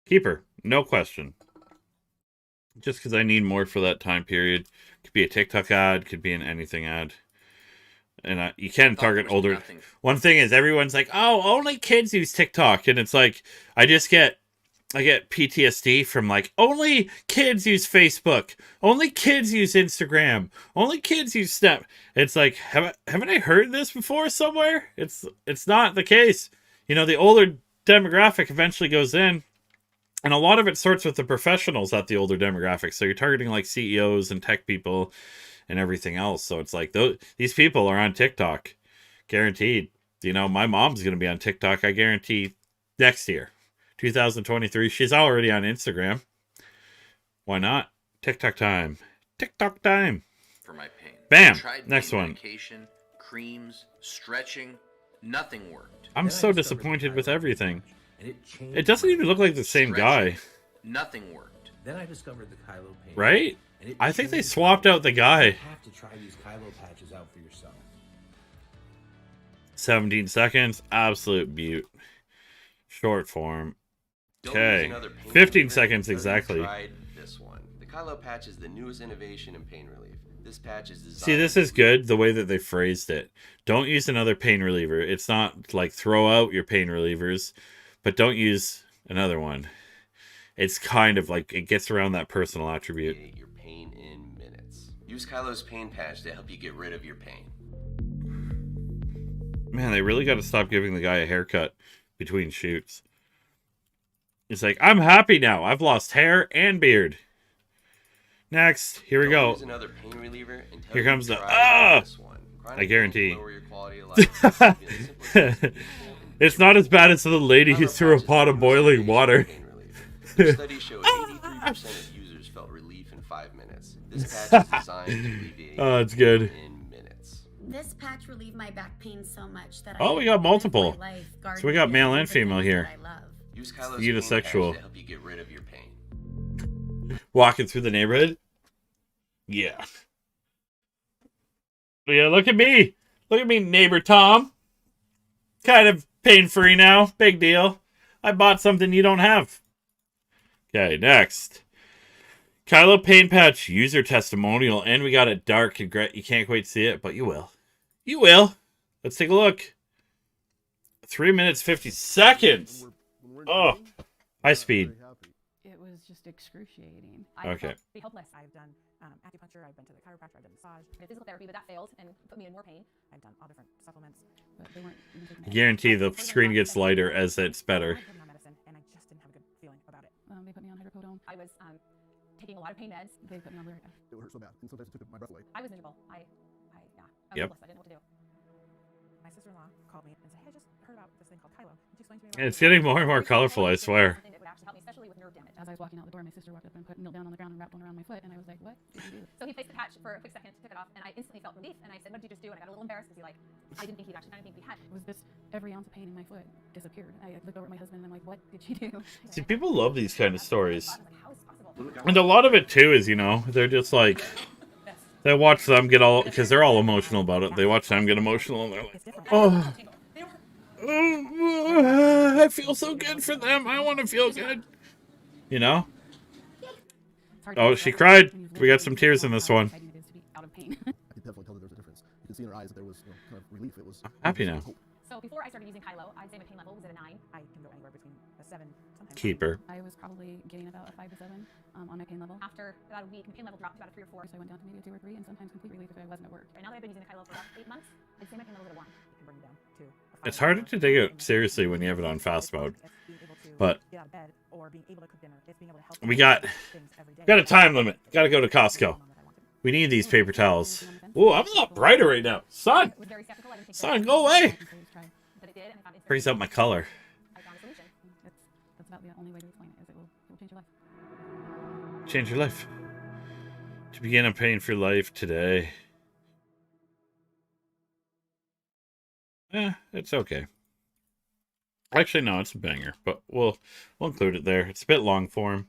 Keeper. No question. Just because I need more for that time period. Could be a TikTok ad. Could be an anything ad. And you can target older. One thing is everyone's like, oh, only kids use TikTok. And it's like, I just get I get PTSD from like, only kids use Facebook, only kids use Instagram, only kids use Snap. It's like, haven't I heard this before somewhere? It's not the case. You know, the older demographic eventually goes in, and a lot of it starts with the professionals at the older demographic. So you're targeting like CEOs and tech people and everything else. So it's like these people are on TikTok, guaranteed. You know, my mom's going to be on TikTok, I guarantee, next year. 2023. She's already on Instagram. Why not? TikTok time. TikTok time. For my pain. Bam. Tried Next pain one. medication, creams, stretching, nothing worked. I'm so disappointed with everything. It doesn't even look like the same guy. Nothing worked. Then I discovered the Kylo pain. Right? I think they swapped out the guy. You have to try these Kylo patches out for yourself. 17 seconds. Absolute beaut. Short form. Okay. 15 seconds exactly. Tried this one. The Kylo patch is the newest innovation in pain relief. This patch is designed. See, this is good, the way that they phrased it. Don't use another pain reliever. It's not like throw out your pain relievers, but don't use another one. It's kind of like it gets around that personal attribute. Your pain in minutes. Use Kylo's pain patch to help you get rid of your pain. Man, they really got to stop giving the guy a haircut between shoots. It's like, I'm happy now. I've lost hair and beard. Next, here we go. Use another pain reliever until Here comes the this one. I guarantee. Lower your quality of life. It's not as bad as the lady who threw a pot of boiling water. Studies show 83% of users felt relief in 5 minutes. This patch is designed to alleviate Oh, it's good. in minutes. This patch relieved my back pain so much that Oh, we got multiple. So we got male and female here. Use Kylo's Unisexual. pain patch to help you get rid of your pain. Walking through the neighborhood. Yeah. But yeah, look at me. Look at me, neighbor Tom. Kind of pain-free now. Big deal. I bought something you don't have. Okay, next. Kylo Pain Patch user testimonial. And we got it dark and gray. You can't quite see it, but you will. You will. Let's take a look. 3 minutes, 50 seconds. Oh, high speed. It was just excruciating. Okay. Be helpless. I've done acupuncture. I've been to the chiropractor. I've done massage. I did physical therapy, but that failed and put me in more pain. I've done all different supplements, but they weren't even taking I guarantee the screen gets lighter as it's better. I put me on medicine, and I just didn't have a good feeling about it. They put me on hydrocodone. I was taking a lot of pain meds. They put me on Lyrica. It would hurt so bad, and sometimes it took my breath away. I was miserable. I was Yep. helpless. I didn't know what to do. My sister-in-law called me and said, "Hey, I just heard about this thing called Kylo." And she explained to me. It's getting more and more colorful, I swear. Something that would actually help me, especially with nerve damage. As I was walking out the door, my sister walked up and knelt down on the ground and wrapped one around my foot, and I was like, "What did you do?" So he placed the patch for a quick second, took it off, and I instantly felt relief. And I said, "What did you just do?" And I got a little embarrassed because I didn't think he'd actually done anything we had. It was just every ounce of pain in my foot disappeared. I looked over at my husband and I'm like, "What did she do?" See, people love these kind of stories. And a lot of it, too, is, you know, they're just like... They watch them get all... Because they're all emotional about it. They watch them get emotional and they're like, oh... I feel so good for them. I want to feel good. You know? Oh, she cried. We got some tears in this one. I could definitely tell that there's a difference. You can see in her eyes that there was kind of relief. It was. I'm happy now. So before I started using Kylo, I'd say my pain level was at a 9. I can go anywhere between a 7. Sometimes Keep her. I was probably getting about a 5 to 7 on my pain level. After about a week, my pain level dropped to about a 3 or 4. So I went down to maybe a 2 or 3, and sometimes complete relief if I wasn't at work. Right now that I've been using the Kylo for about 8 months, I'd say my pain level is at a 1. It can bring you down to a 5. It's harder to take it seriously when you have it on fast mode. But we got a time limit. Got to go to Costco. We need these paper towels. Oh, I'm a lot brighter right now. Sun, go away. Brings out my color. That's about the only way to explain it. Is it will change your life. Change your life. To begin a pain-free life today. It's okay. Actually, no, it's a banger, but we'll include it there. It's a bit long form.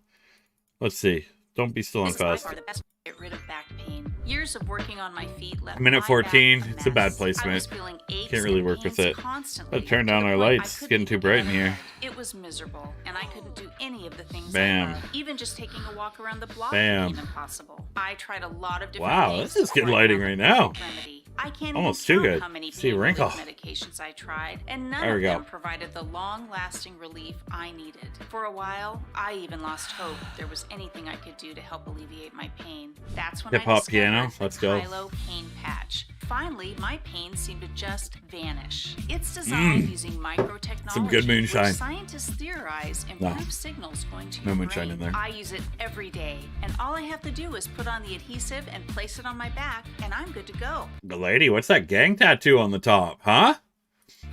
Let's see. Don't be still on fast. Are the best way to get rid of back pain. Years of working on my feet left Minute my 14. back It's a bad mess. I was placement. feeling aches Can't really and work with pains it. constantly, Let's turn to down the our point I lights. It's couldn't getting too even bright in get here. out. It was miserable, and I couldn't do any of the things Bam. I loved. Even just taking a walk around the block Bam. became impossible. I tried a lot of different Wow, things this is good before I lighting found right the now. perfect remedy. I can't Almost even too count good. how many See, pain relief wrinkle. medications I tried, and none There of we go. them provided the long-lasting relief I needed. For a while, I even lost hope there was anything I could do to help alleviate my pain. That's when I Hip-hop discovered piano. the Let's go. Kylo Pain Patch. Finally, my pain seemed to just vanish. It's designed using microtechnology, Some good moonshine. which scientists theorize improve signals going to No your moonshine brain. in there. I use it every day, and all I have to do is put on the adhesive and place it on my back, and I'm good to go. The lady, what's that gang tattoo on the top, huh?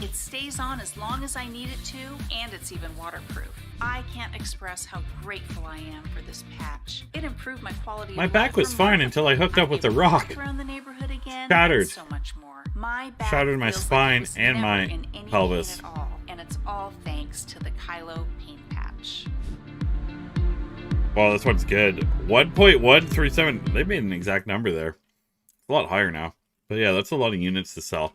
It stays on as long as I need it to, and it's even waterproof. I can't express how grateful I am for this patch. It improved my quality My of back life was fine remarkably. until I hooked up with the I rock. could around the neighborhood again, Shattered. and so much more. My back Shattered my feels spine like it was and never my in any pelvis. pain at all, and it's all thanks to the Kylo Pain Patch. Wow, this one's good. 1.137. They made an exact number there. It's a lot higher now. But yeah, that's a lot of units to sell.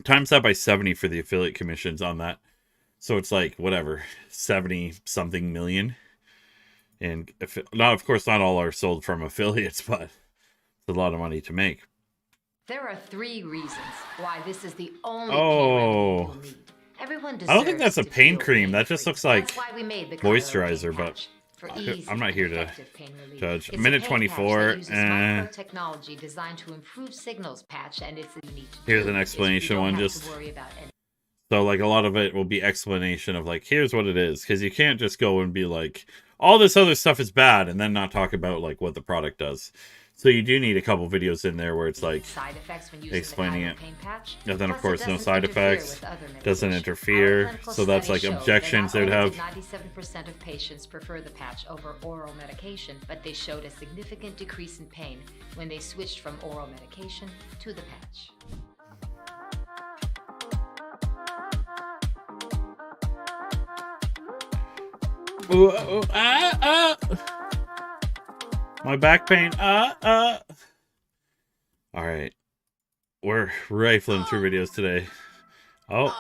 Times that by 70 for the affiliate commissions on that. So it's like, whatever, 70 something million. And if not, of course, not all are sold from affiliates, but it's a lot of money to make. There are 3 reasons why this is the only Oh. pain remedy you'll need. Everyone I don't think deserves that's a to pain feel cream. That just pain-free. looks like That's why we made the Kylo moisturizer, Pain but Patch, for easy I'm not here and to effective pain relief. judge. It's a Minute pain 24. patch that uses microtechnology designed to improve signals patch, and it's unique. to Here's do. an You explanation don't one. have to Just worry about any- so like a lot of it will be explanation of like, here's what it is, because you can't just go and be like, all this other stuff is bad, and then not talk about like what the product does. So you do need a couple videos in there where it's like side effects when using explaining the it. Kylo Pain Patch. And then of Plus, it course no doesn't side interfere effects, with other doesn't medication. Our interfere. clinical So that's like studies show that objections they would not only have. did 97% of patients prefer the patch over oral medication, but they showed a significant decrease in pain when they switched from oral medication to the patch. Ooh, ooh, my back pain. All right, we're rifling through videos today. Oh,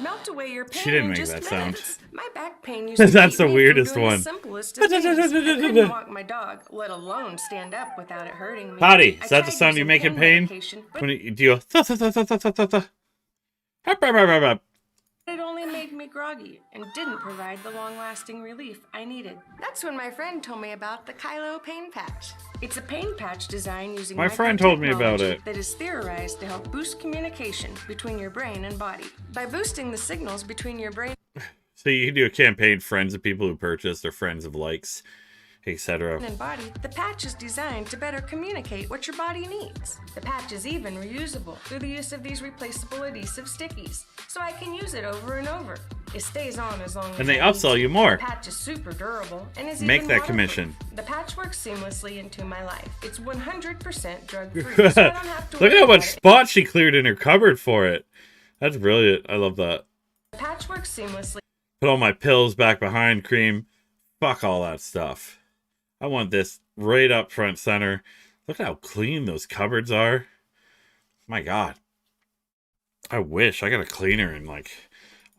Melt away your pain she didn't in make just that sound. minutes. My back pain used to That's keep the me from weirdest doing one. The simplest of things. I couldn't walk my dog, let alone stand up without it hurting me. Patty, I is that the tried sound you using make in pain? medication, but When you do you go, it only made me groggy and didn't provide the long-lasting relief I needed. That's when my friend told me about the Kylo Pain Patch. It's a pain patch designed using My friend told me about microtechnology it. that is theorized to help boost communication between your brain and body. By boosting the signals between your brain So you can do a campaign, friends of people who purchased or friends of likes, etc. and body, the patch is designed to better communicate what your body needs. The patch is even reusable through the use of these replaceable adhesive stickies, so I can use it over and over. It stays on as long as And they I need upsell to. you more. The patch is super durable and is Make even that waterproof. commission. The patch works seamlessly into my life. It's 100% drug-free, so I don't have to Look worry at how much about it. spot she cleared in her cupboard for it. That's brilliant. I love that. The patch works seamlessly. Put all my pills back behind cream. Fuck all that stuff. I want this right up front center. Look at how clean those cupboards are. My God. I wish I got a cleaner and like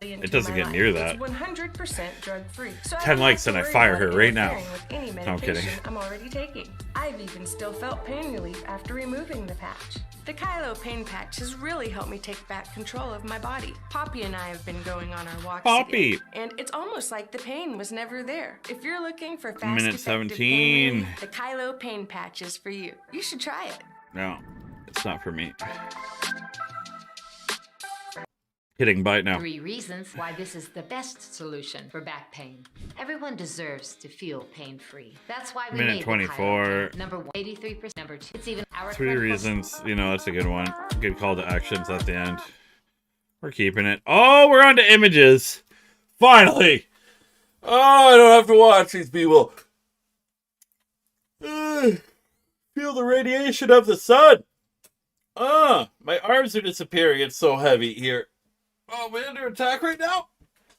into it doesn't my get life. near that. It's 100% drug-free. So 10 don't likes have to and I worry fire about her it right now. interfering with any No, I'm kidding. medication I'm already taking. I've even still felt pain relief after removing the patch. The Kylo Pain Patch has really helped me take back control of my body. Poppy and I have been going on our walks Poppy! together, and it's almost like the pain was never there. If you're looking for fast, Minute effective 17. pain relief, the Kylo Pain Patch is for you. You should try it. No, it's not for me. Hitting bite now. 3 reasons why this is the best solution for back pain. Everyone deserves to feel pain-free. That's why we Minute made 24. The Kylo Pain. Number 1, 83%. Number 2, it's even our 3 clinical reasons. You know, that's a good one. Good call to actions at the end. We're keeping it. Oh, we're on to images. Finally. Oh, I don't have to watch these people. Feel the radiation of the sun. My arms are disappearing. It's so heavy here. Oh, am I under attack right now?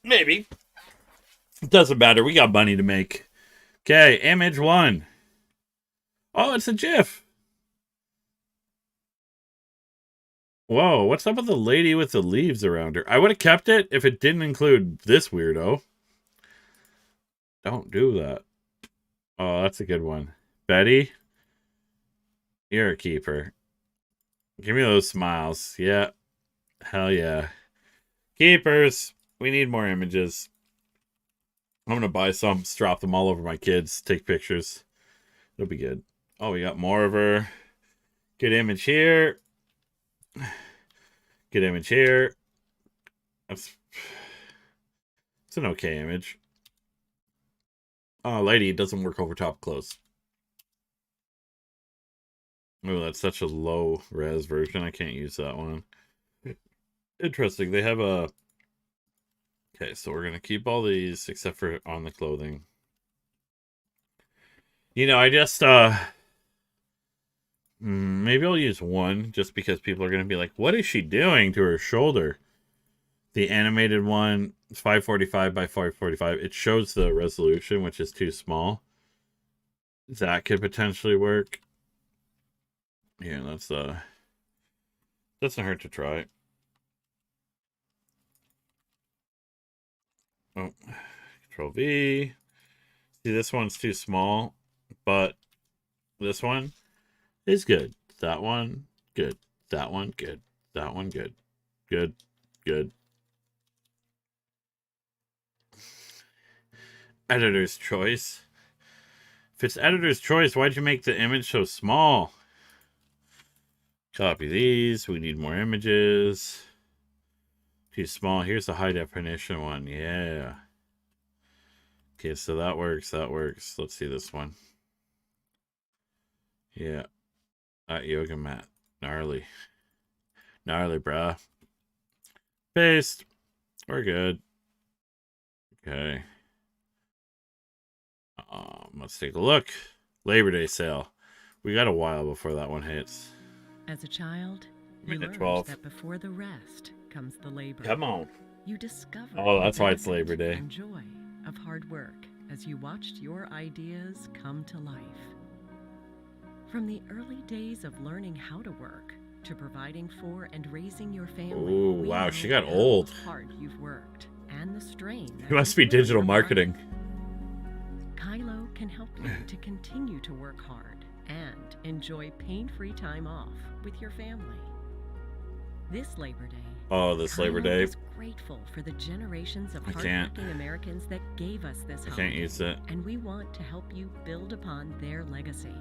Maybe. It doesn't matter. We got money to make. Okay, image 1. Oh, it's a GIF. Whoa, what's up with the lady with the leaves around her? I would have kept it if it didn't include this weirdo. Don't do that. Oh, that's a good one. Betty, you're a keeper. Give me those smiles. Yeah. Hell yeah. Keepers. We need more images. I'm going to buy some, drop them all over my kids, take pictures. It'll be good. Oh, we got more of her. Good image here. Good image here. It's an okay image. Oh, lady, it doesn't work over top close. Oh, that's such a low res version. I can't use that one. Interesting. They have a... Okay, so we're going to keep all these except for on the clothing. You know, I just... maybe I'll use one just because people are going to be like, what is she doing to her shoulder? The animated one, 545 by 545. It shows the resolution, which is too small. That could potentially work. Yeah, that's doesn't hurt to try. Oh, Control V. See, this one's too small, but this one is good. That one, good. That one, good. That one, good. Good. Good. Editor's choice. If it's editor's choice, why'd you make the image so small? Copy these. We need more images. Too small. Here's the high definition one. Yeah. Okay, so that works. That works. Let's see this one. Yeah. Yoga mat. Gnarly. Gnarly, bruh. Paste. We're good. Okay. Let's take a look. Labor Day sale. We got a while before that one hits. As a child, you Minute learned 12. that before the rest comes the labor. Come on. You discovered Oh, that's the why it's benefit Labor Day. and joy of hard work as you watched your ideas come to life. From the early days of learning how to work to providing for and raising your family. Ooh, we wow, know she got how old. hard you've worked and the strain. It that must be you've put on digital your marketing. body. Kylo can help you to continue to work hard and enjoy pain-free time off with your family. This Labor Day, Oh, this Labor Kylo Day. is grateful for the generations of I can't. hardworking Americans that gave us this I can't holiday, use it. and we want to help you build upon their legacy.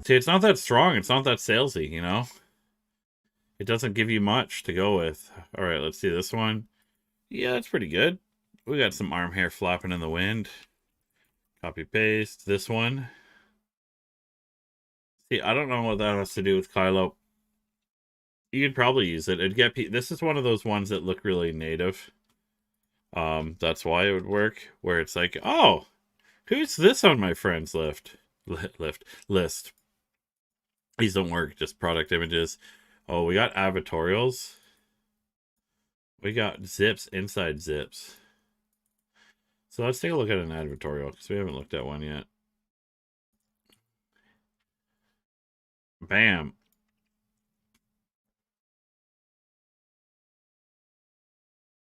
See, it's not that strong. It's not that salesy, you know? It doesn't give you much to go with. All right, let's see this one. Yeah, that's pretty good. We got some arm hair flapping in the wind. Copy paste. This one. See, I don't know what that has to do with Kylo. You could probably use it. It'd get this is one of those ones that look really native. That's why it would work. Where it's like, oh, who's this on my friends list? These don't work. Just product images. Oh, we got avatorials. We got zips inside zips. So let's take a look at an advertorial because we haven't looked at one yet. Bam.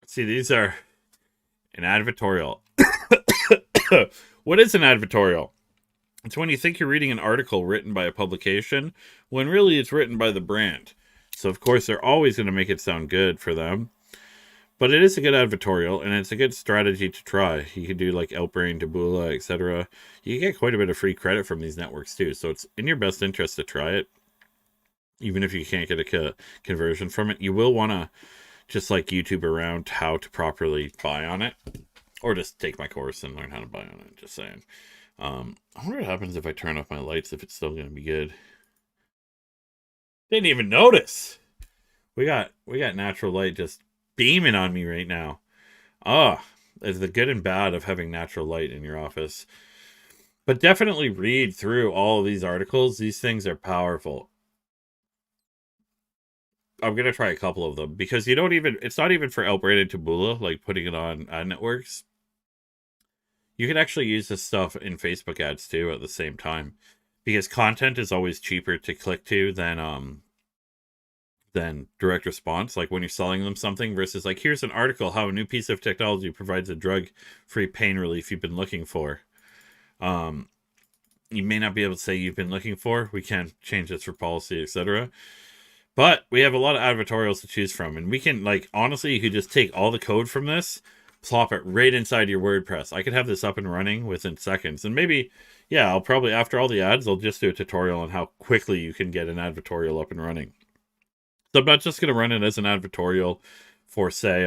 See, these are an advertorial. What is an advertorial? It's when you think you're reading an article written by a publication, when really it's written by the brand. So, of course, they're always going to make it sound good for them. But it is a good advertorial, and it's a good strategy to try. You can do like Outbrain, Taboola, etc. You get quite a bit of free credit from these networks too, so it's in your best interest to try it. Even if you can't get a conversion from it, you will want to just like YouTube around how to properly buy on it. Or just take my course and learn how to buy on it, just saying. I wonder what happens if I turn off my lights, if it's still going to be good. Didn't even notice. We got natural light just beaming on me right now. It's the good and bad of having natural light in your office. But definitely read through all of these articles. These things are powerful. I'm going to try a couple of them because it's not even for Outbrain and Taboola, like putting it on ad networks. You can actually use this stuff in Facebook ads too at the same time because content is always cheaper to click to than than direct response, like when you're selling them something versus like, here's an article how a new piece of technology provides a drug-free pain relief you've been looking for. You may not be able to say you've been looking for. We can't change this for policy, etc. But we have a lot of advertorials to choose from, and we can, like, honestly, you could just take all the code from this, plop it right inside your WordPress. I could have this up and running within seconds, and maybe, yeah, I'll probably, after all the ads, I'll just do a tutorial on how quickly you can get an advertorial up and running. So I'm not just going to run it as an advertorial for, say,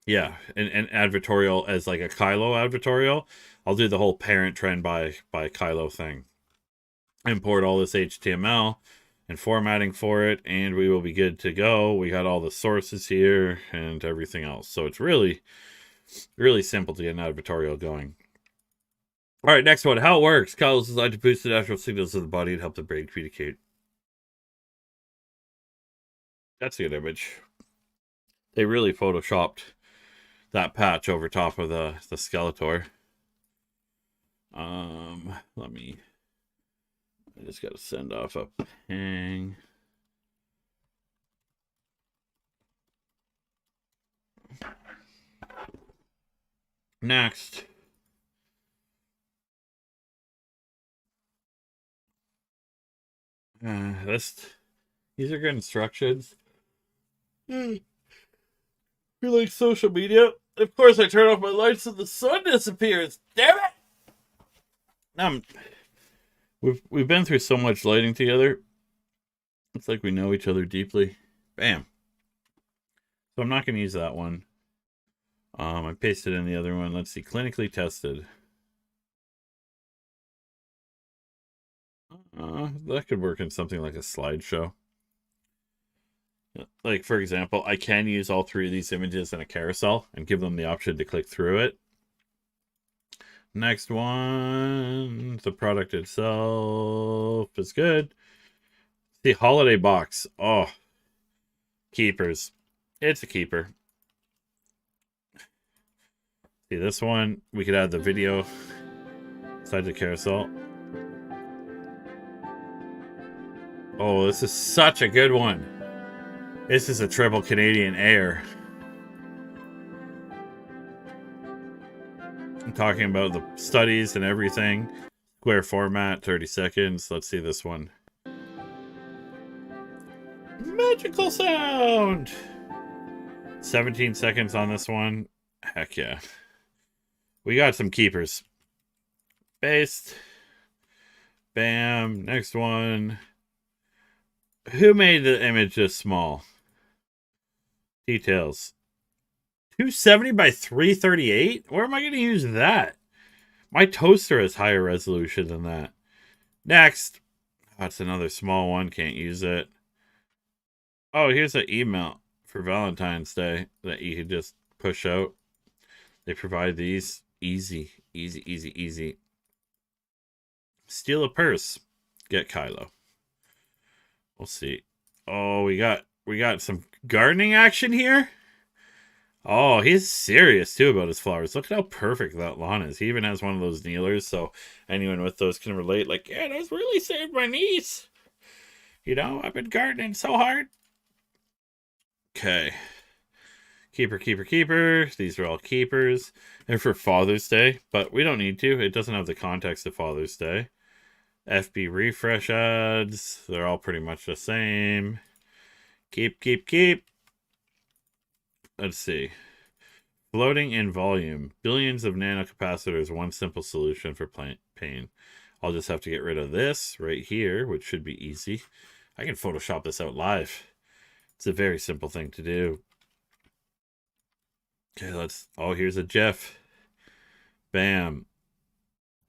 yeah, an advertorial as like a Kylo advertorial. I'll do the whole parent trend by Kylo thing. Import all this HTML and formatting for it, and we will be good to go. We got all the sources here and everything else. So it's really, really simple to get an advertorial going. All right, next one. How it works. Kylo is designed to boost the natural signals of the body and help the brain communicate. That's a good image. They really photoshopped that patch over top of the Skeletor. I just got to send off a ping. Next. These are good instructions. We like social media. Of course, I turn off my lights and the sun disappears. Damn it! We've been through so much lighting together. It's like we know each other deeply. Bam. So I'm not going to use that one. I pasted in the other one. Let's see. Clinically tested. That could work in something like a slideshow. Like, for example, I can use all three of these images in a carousel and give them the option to click through it. Next one, the product itself is good. The holiday box. Oh, keepers. It's a keeper. See this one, we could add the video inside the carousel. Oh, this is such a good one. This is a triple Canadian Air. I'm talking about the studies and everything. Square format, 30 seconds. Let's see this one. Magical sound! 17 seconds on this one. Heck yeah. We got some keepers. Based. Bam. Next one. Who made the image this small? Details. 270 by 338? Where am I going to use that? My toaster has higher resolution than that. Next. That's another small one. Can't use it. Oh, here's an email for Valentine's Day that you could just push out. They provide these. Easy. Easy, easy, easy. Steal a purse. Get Kylo. We'll see. Oh, we got some gardening action here. Oh, he's serious too about his flowers. Look at how perfect that lawn is. He even has one of those kneelers, so anyone with those can relate. Like, yeah, that's really saved my knees. You know, I've been gardening so hard. Okay. Keeper, keeper, keeper. These are all keepers. And for Father's Day, but we don't need to. It doesn't have the context of Father's Day. FB refresh ads. They're all pretty much the same. Keep, keep, keep. Let's see. Floating in volume. Billions of nanocapacitors. One simple solution for pain. I'll just have to get rid of this right here, which should be easy. I can Photoshop this out live. It's a very simple thing to do. Okay, let's... Oh, here's a GIF. Bam.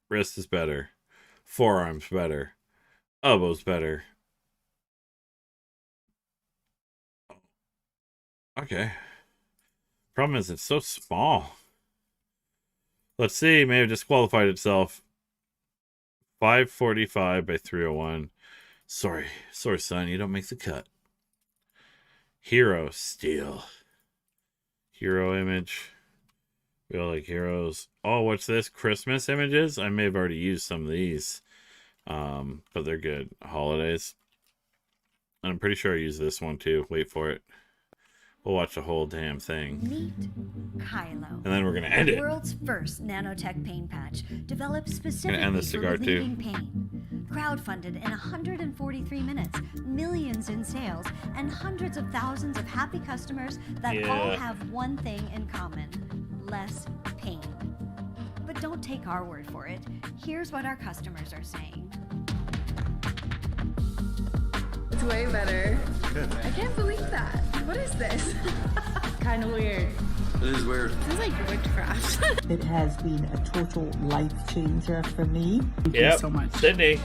Wrist is better. Forearms better. Elbows better. Okay. Problem is, it's so small. Let's see. May have disqualified itself. 545 by 301. Sorry, son. You don't make the cut. Hero steel. Hero image. We all like heroes. Oh, what's this? Christmas images? I may have already used some of these. But they're good. Holidays. And I'm pretty sure I use this one too. Wait for it. We'll watch the whole damn thing. Meet Kylo. And then we're going to end it. The world's first nanotech pain patch, developed specifically end the for cigar, too. relieving pain. Crowdfunded in 143 minutes, millions in sales, and hundreds of thousands of happy customers that all have one thing in common: less pain. But don't take our word for it. Here's what our customers are saying. It's way better. Good. I can't believe that. What is this? Kind of weird. It is weird. This is like witchcraft. It has been a total life changer for me. Thank you Yep. so much. Sydney.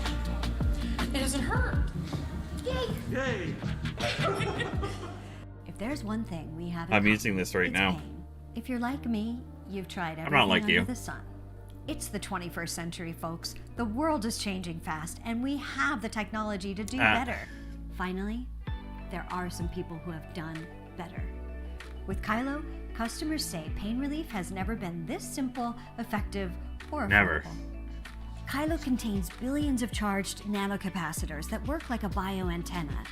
It doesn't hurt. Yay! Yay! If there's one thing we have in I'm common, using this right it's now. pain. If you're like me, you've tried I'm everything not like under you. the sun. It's the 21st century, folks. The world is changing fast, and we have the technology to do better. Finally, there are some people who have done better. With Kylo, customers say pain relief has never been this simple, effective, or affordable. Never. Kylo contains billions of charged nanocapacitors that work like a bioantenna,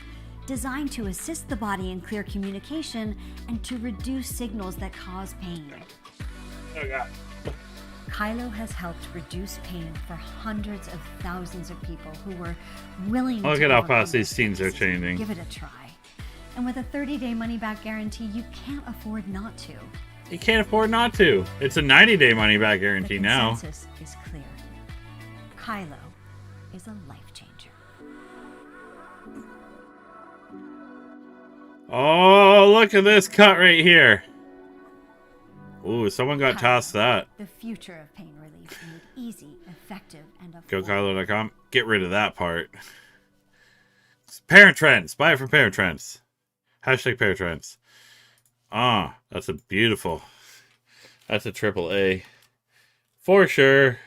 designed to assist the body in clear communication and to reduce signals that cause pain. Oh, God. Kylo has helped reduce pain for hundreds of thousands of people who were willing Look to at how overcome fast these scenes are changing. Give it a try. And with a 30-day money-back guarantee, you can't afford not to. You can't afford not to. It's a 90-day money-back guarantee The now. consensus is clear. Kylo is a life changer. Oh, look at this cut right here. Ooh, someone got tossed that. The future of pain relief made easy, effective, and affordable. GoKylo.com. Get rid of that part. Parent Trends. Buy it from Parent Trends. Hashtag Parent Trends. Ah, that's a beautiful. That's a triple A. For sure.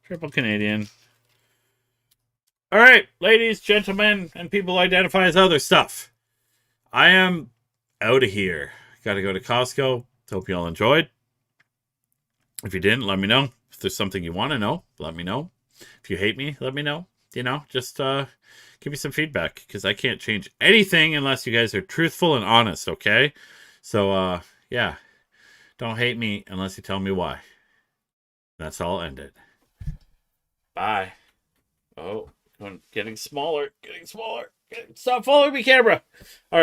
Triple Canadian. All right, ladies, gentlemen, and people who identify as other stuff. I am out of here. Got to go to Costco. Hope you all enjoyed. If you didn't, let me know. If there's something you want to know, let me know. If you hate me, let me know. You know, just give me some feedback, because I can't change anything unless you guys are truthful and honest, okay? So, yeah. Don't hate me unless you tell me why. That's how I'll end it. Bye. Oh, getting smaller. Getting smaller. Stop following me, camera. All right.